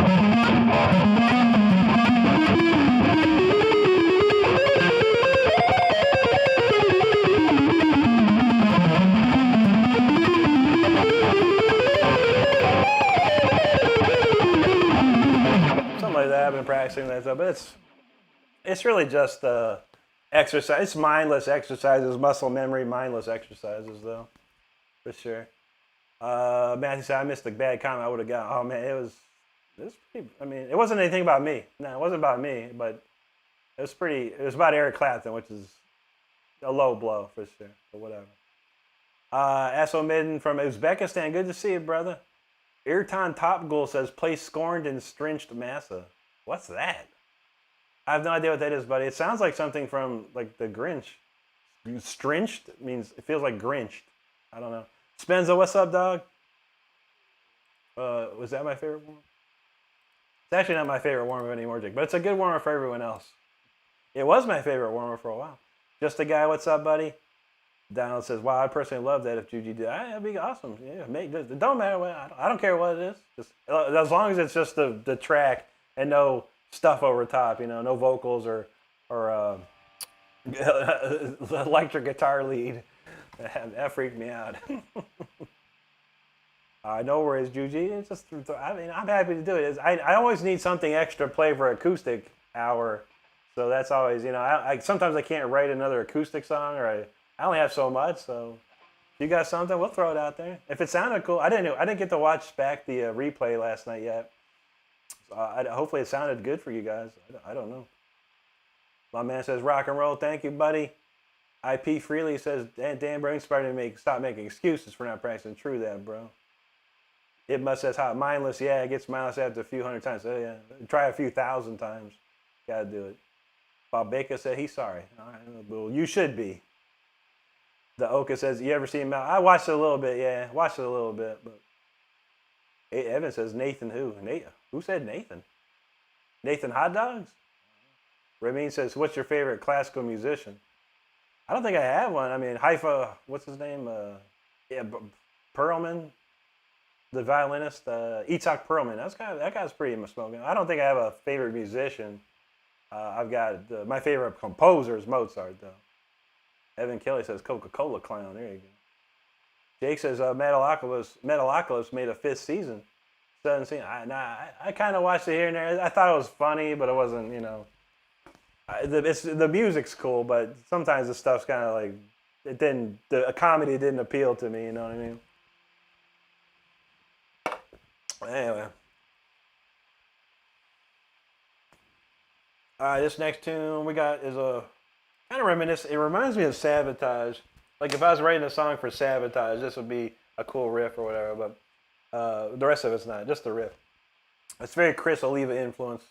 Something like that. I've been practicing that stuff, but it's really just exercise. It's mindless exercises, muscle memory, mindless exercises, though, for sure. Matthew said, I missed a bad comment I would have got. Oh, man, it was pretty, I mean, it wasn't anything about me. No, it wasn't about me, but it was about Eric Clapton, which is a low blow, for sure, but whatever. Asso Midden from Uzbekistan, good to see you, brother. Irtan Topgul says, play Scorned and Strinched Massa. What's that? I have no idea what that is, buddy. It sounds like something from like the Grinch. Strinched means it feels like Grinched. I don't know. Spenza, what's up, dog? Was that my favorite warm-up? It's actually not my favorite warm-up anymore, Jake, but it's a good warm-up for everyone else. It was my favorite warm-up for a while. Just a guy, what's up, buddy? Donald says, wow, I personally love that if Juji did. That'd be awesome. Yeah, it don't matter what, I don't care what it is. Just, as long as it's just the track and no stuff over top, no vocals or electric guitar lead. That freaked me out. No worries, Juji. It's just, I'm happy to do it. I always need something extra to play for acoustic hour, so that's always, sometimes I can't write another acoustic song, or I only have so much. So if you got something, we'll throw it out there. If it sounded cool, I didn't get to watch back the replay last night yet. Hopefully it sounded good for you guys. I don't know. My man says, rock and roll. Thank you, buddy. IP Freely says, Dan bro, inspired me to stop making excuses for not practicing. True that, bro. It must says hot. Mindless, yeah, it gets mindless after a few hundred times. So, yeah, try a few thousand times. Gotta do it. Bob Baker said he's sorry. All right, well, you should be. The Oka says, you ever seen Mal? I watched it a little bit, yeah. Watched it a little bit, but Evan says, Nathan who? Who said Nathan? Nathan Hot Dogs? Ramin says, what's your favorite classical musician? I don't think I have one. I mean, Haifa, what's his name? Perlman, the violinist, Itzhak Perlman. That guy's pretty smoking. I don't think I have a favorite musician. I've got my favorite composer is Mozart, though. Evan Kelly says Coca-Cola clown. There you go. Jake says Metalocalypse made a 5th season. 17. I kind of watched it here and there. I thought it was funny, but it wasn't, the music's cool, but sometimes the stuff's kind of like a comedy didn't appeal to me. You know what I mean? Anyway, all right. This next tune we got is a kind of reminiscent. It reminds me of Sabotage. Like if I was writing a song for Sabotage, this would be a cool riff or whatever. But the rest of it's not. Just the riff. It's very Chris Oliva influence,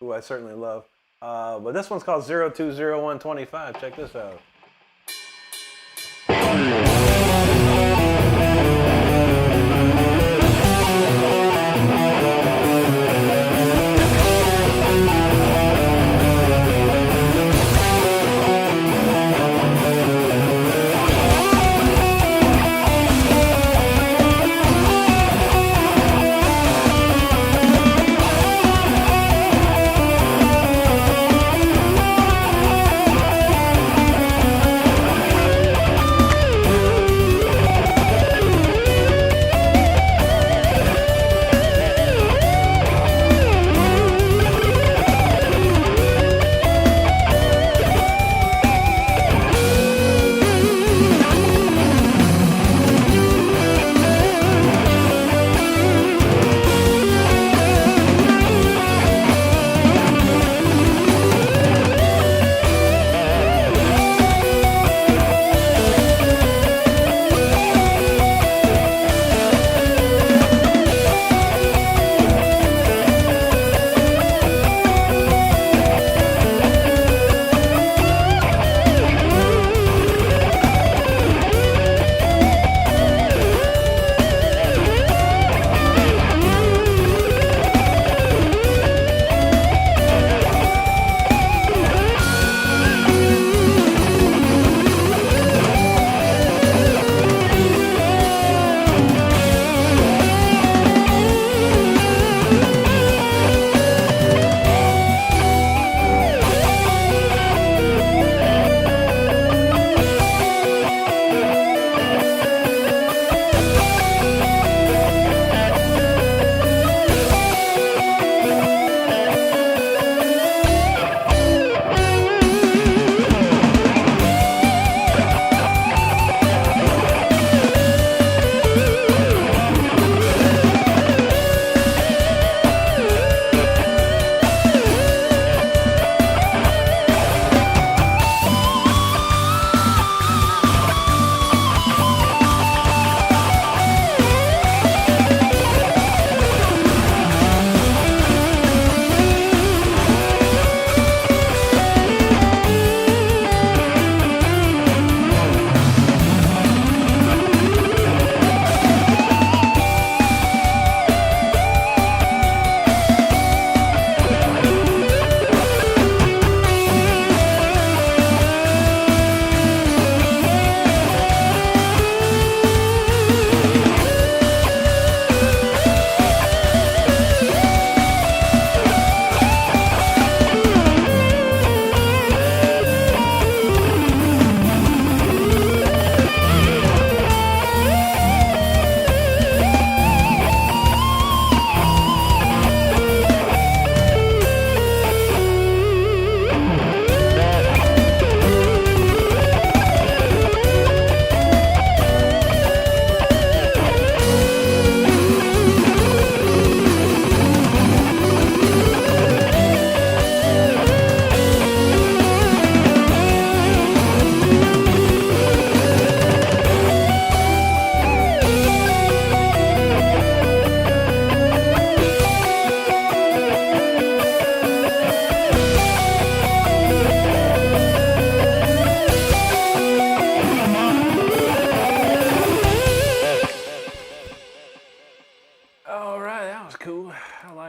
who I certainly love. But this one's called 020125. Check this out.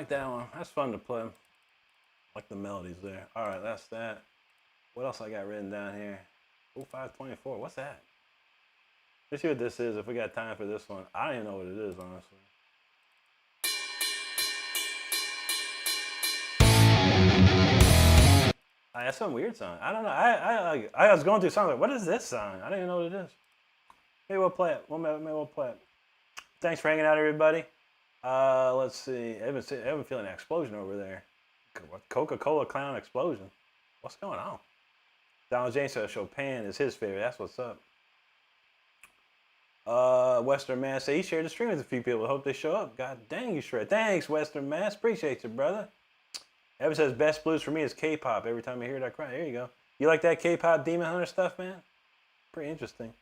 like that one. That's fun to play. Like the melodies there. All right, that's that. What else I got written down here? 0524. What's that? Let's see what this is if we got time for this one. I don't even know what it is, honestly. That's some weird song. I don't know. I was going through songs like, what is this song? I don't even know what it is. Maybe we'll play it. Maybe we'll play it. Thanks for hanging out, everybody. Let's see. Evan's feeling an explosion over there. Coca-Cola clown explosion. What's going on? Donald James says Chopin is his favorite. That's what's up. Western Mass say he shared the stream with a few people. Hope they show up. God dang, you shred. Thanks, Western Mass. Appreciate you, brother. Evan says best blues for me is K-pop. Every time I hear it, I cry. There you go. You like that K-pop Demon Hunter stuff, man? Pretty interesting.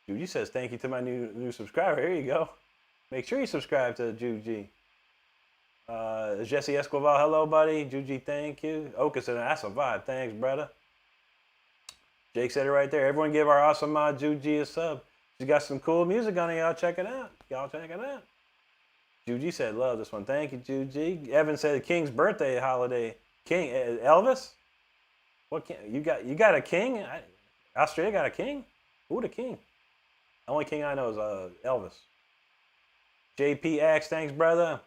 Juji says thank you to my new subscriber. Here you go. Make sure you subscribe to Juji. Jesse Escobar, hello, buddy. Juji, thank you. Oka said that's a vibe. Thanks, brother. Jake said it right there. Everyone give our awesome mod Juji a sub. She's got some cool music on it. Y'all check it out. Y'all check it out. Juji said love this one. Thank you, Juji. Evan said King's birthday holiday. King Elvis? What king? You got a king? Australia got a king? Who the king? The only king I know is Elvis. JP Axe, thanks, brother.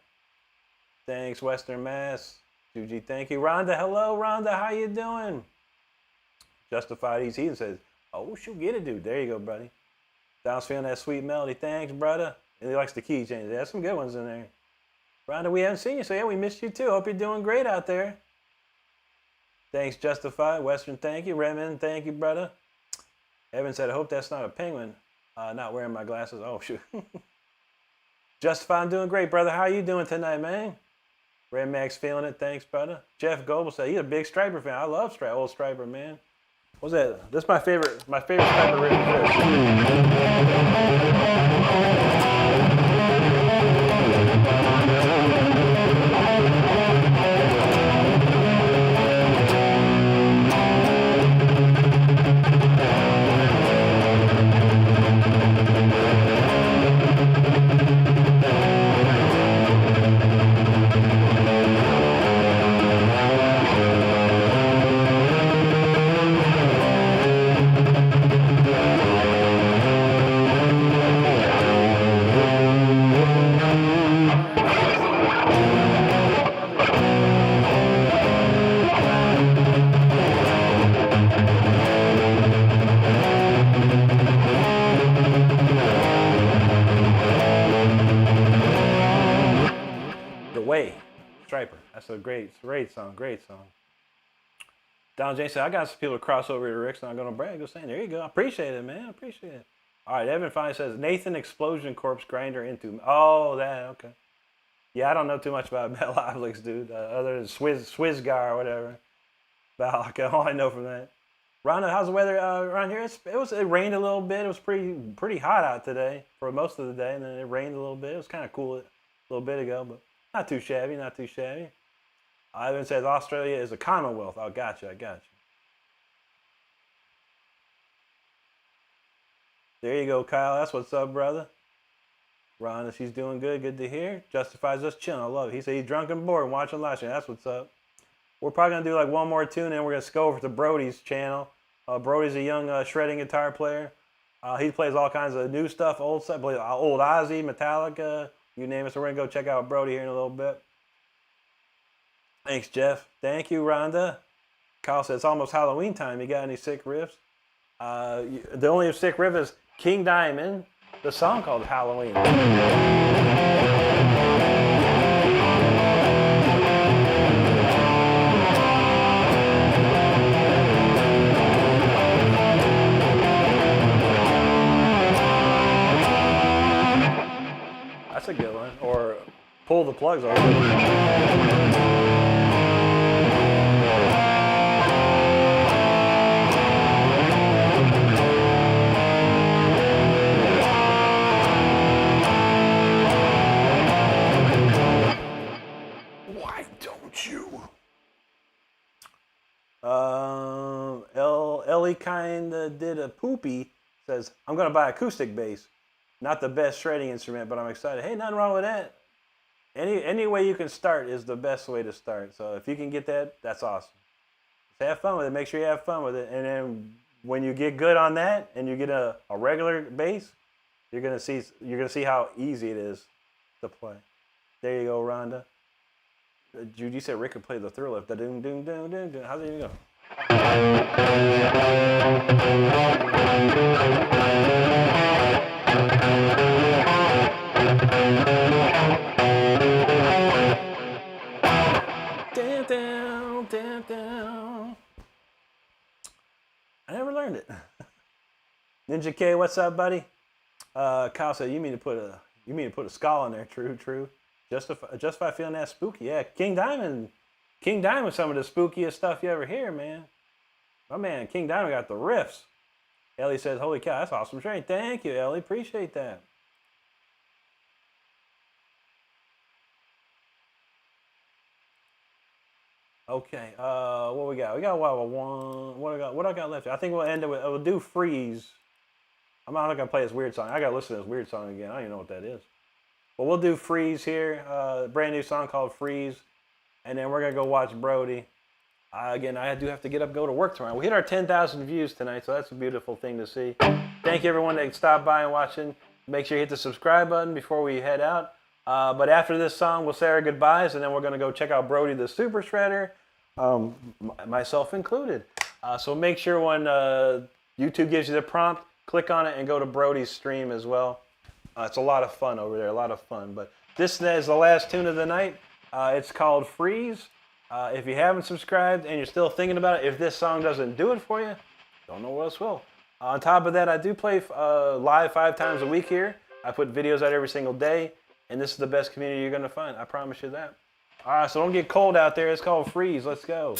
Thanks, Western Mass. Juji, thank you. Rhonda, hello, Rhonda. How you doing? Justified Easy Heathen says, oh, shoot, get it, dude. There you go, buddy. Don's feeling that sweet melody. Thanks, brother. And he likes the key change. There's some good ones in there. Rhonda, we haven't seen you, so yeah, we missed you too. Hope you're doing great out there. Thanks, Justified. Western, thank you. Redmond, thank you, brother. Evan said, I hope that's not a penguin. Not wearing my glasses. Oh, shoot. Justified, I'm doing great, brother. How are you doing tonight, man? Red Max feeling it. Thanks, brother. Jeff Goebel said, he's a big Striper fan. I love old Striper, man. What's that? That's my favorite Striper riff is That's a great song, great song. Donald James said, I got some people to cross over to Rick's, not going to brag. Just saying, there you go. I appreciate it, man. I appreciate it. All right, Evan finally says, Nathan Explosion Corpse Grinder into... Oh, that, okay. Yeah, I don't know too much about Bell Obelix, dude, other than Swizgar or whatever. Valaka, all I know from that. Rhonda, how's the weather around here? It rained a little bit. It was pretty hot out today for most of the day, and then it rained a little bit. It was kind of cool a little bit ago, but not too shabby, not too shabby. Ivan says Australia is a commonwealth. Oh, gotcha, I got you. There you go, Kyle. That's what's up, brother. Rhonda, she's doing good. Good to hear. Justifies us chilling. I love it. He said he's drunk and bored and watching live stream. That's what's up. We're probably going to do like one more tune, and we're going to go over to Brody's channel. Brody's a young shredding guitar player. He plays all kinds of new stuff, old stuff, old Ozzy, Metallica, you name it. So we're going to go check out Brody here in a little bit. Thanks, Jeff. Thank you, Rhonda. Kyle said it's almost Halloween time. You got any sick riffs? The only sick riff is King Diamond, the song called Halloween. That's a good one. Or Pull the Plugs over. Ellie kinda did a poopy. Says, I'm gonna buy acoustic bass. Not the best shredding instrument, but I'm excited. Hey, nothing wrong with that. Any way you can start is the best way to start. So if you can get that, that's awesome. Just have fun with it. Make sure you have fun with it. And then when you get good on that and you get a regular bass, you're gonna see how easy it is to play. There you go, Rhonda. Jude, you said Rick could play the Thriller. The doom doom doom doom doom. How's it go? Down, down, down, down. I never learned it. Ninja K, what's up, buddy? Kyle said, you mean to put a skull in there? True, true. Justify feeling that spooky. Yeah, King Diamond, some of the spookiest stuff you ever hear, man. My man, King Diamond got the riffs. Ellie says, holy cow, that's awesome train. Thank you, Ellie. Appreciate that. Okay, what we got? We got one. What I got left? I think we'll end it with. We'll do Freeze. I'm not gonna play this weird song. I gotta listen to this weird song again. I don't even know what that is. But we'll do Freeze here. Brand new song called Freeze, and then we're gonna go watch Brody. Again, I do have to get up, go to work tomorrow. We hit our 10,000 views tonight, so that's a beautiful thing to see. Thank you everyone that stopped by and watching. Make sure you hit the subscribe button before we head out. But after this song, we'll say our goodbyes, and then we're gonna go check out Brody the Super Shredder. Myself included. So make sure when YouTube gives you the prompt, click on it and go to Brody's stream as well. It's a lot of fun over there, a lot of fun. But this is the last tune of the night. It's called Freeze. If you haven't subscribed and you're still thinking about it, if this song doesn't do it for you, don't know what else will. On top of that, I do play live 5 times a week here. I put videos out every single day, and this is the best community you're going to find. I promise you that. All right, so don't get cold out there. It's called Freeze. Let's go.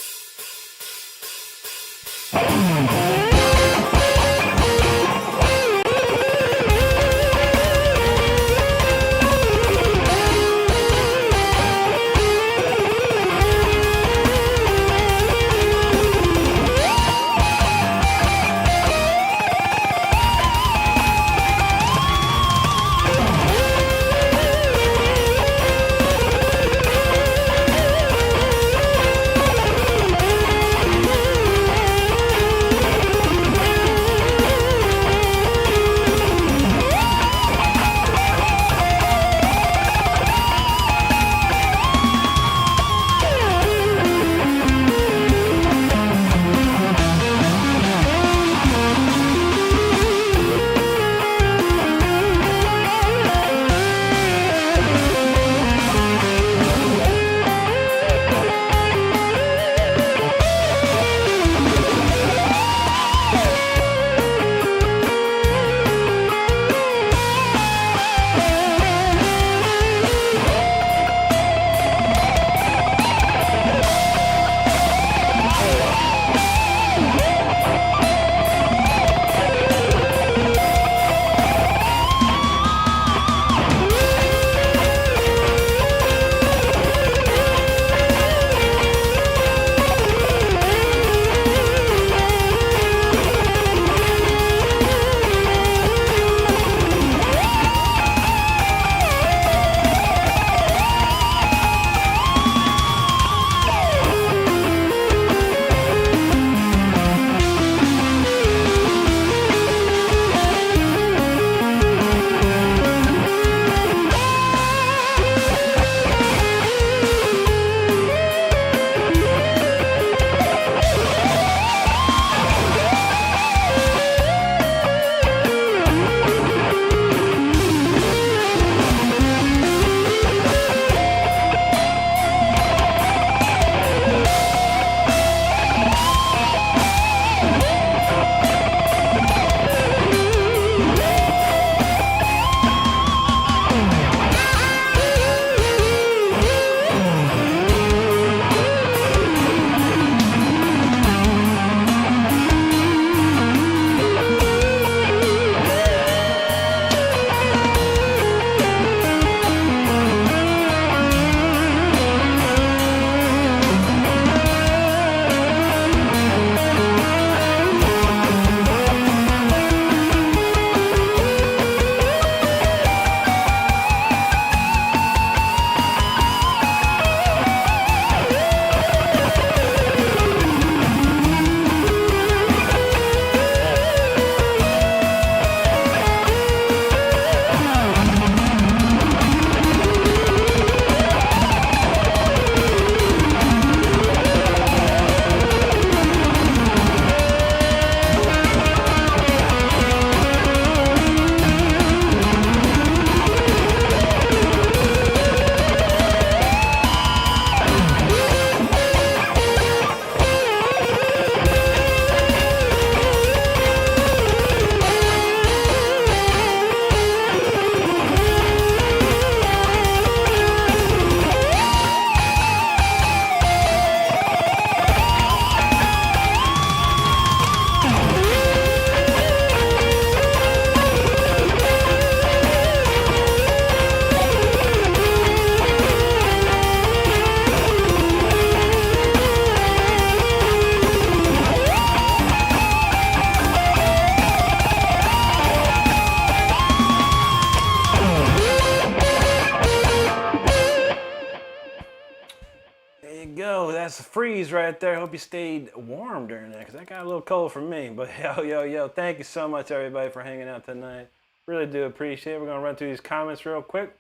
freeze right there. Hope you stayed warm during that, because that got a little cold for me. But yo, thank you so much, everybody, for hanging out tonight. Really do appreciate it. We're going to run through these comments real quick.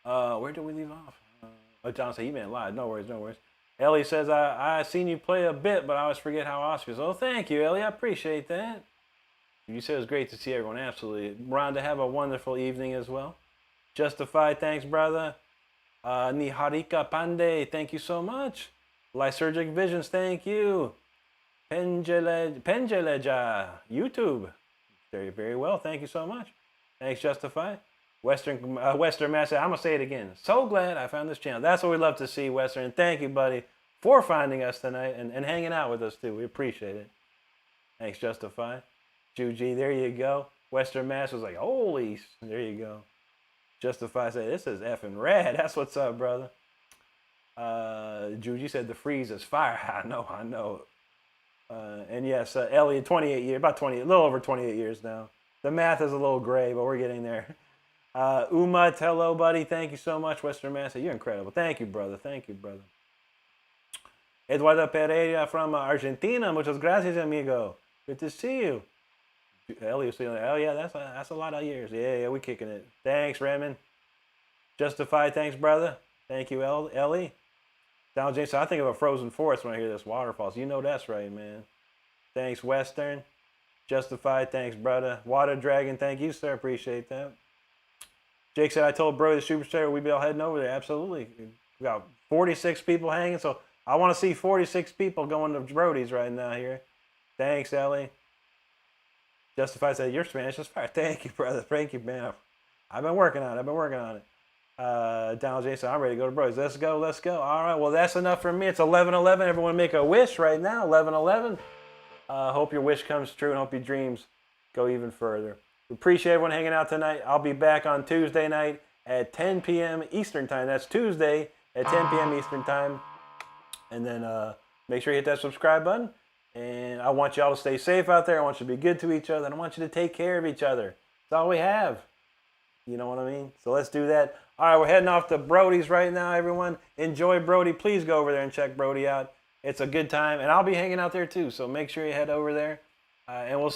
Where did we leave off? John said, he meant live. No worries. Ellie says, I seen you play a bit, but I always forget how awesome it is. Oh, thank you, Ellie. I appreciate that. You said it was great to see everyone. Absolutely. Rhonda, have a wonderful evening as well. Justified, thanks, brother. Niharika Pandey, thank you so much. Lysergic Visions, thank you. Penjeleja, YouTube. Very, very well. Thank you so much. Thanks, Justified. Western Master, I'm going to say it again. So glad I found this channel. That's what we love to see, Western. Thank you, buddy, for finding us tonight and hanging out with us, too. We appreciate it. Thanks, Justified. Juji, there you go. Western Master was like, holy, there you go. Justify said, this is effing rad. That's what's up, brother. Juji said the freeze is fire. I know. And yes, Elliot, 28 years, a little over 28 years now. The math is a little gray, but we're getting there. Umut, hello, buddy. Thank you so much, Western Master. You're incredible. Thank you, brother. Eduardo Pereira from Argentina. Muchas gracias, amigo. Good to see you. Elliot's feeling, oh yeah, that's a lot of years. Yeah, we kicking it. Thanks, Raymond. Justified, thanks, brother. Thank you, Ellie. Donald James, I think of a frozen forest when I hear this waterfalls. You know that's right, man. Thanks, Western. Justified, thanks, brother. Water Dragon, thank you, sir. Appreciate that. Jake said, I told Brody the Superstar we'd be all heading over there. Absolutely. We got 46 people hanging, so I want to see 46 people going to Brody's right now here. Thanks, Ellie. Justified said, your Spanish is fire. Thank you, brother. Thank you, man. I've been working on it. Donald J said, I'm ready to go to Brody's. Let's go. All right, well, that's enough for me. It's 11:11. Everyone make a wish right now. 11:11. Hope your wish comes true and hope your dreams go even further. We appreciate everyone hanging out tonight. I'll be back on Tuesday night at 10 p.m. Eastern Time. That's Tuesday at 10 p.m. Eastern Time. And then make sure you hit that subscribe button. And I want y'all to stay safe out there. I want you to be good to each other. And I want you to take care of each other. That's all we have. You know what I mean? So let's do that. All right, we're heading off to Brody's right now, everyone. Enjoy Brody. Please go over there and check Brody out. It's a good time. And I'll be hanging out there too. So make sure you head over there. And we'll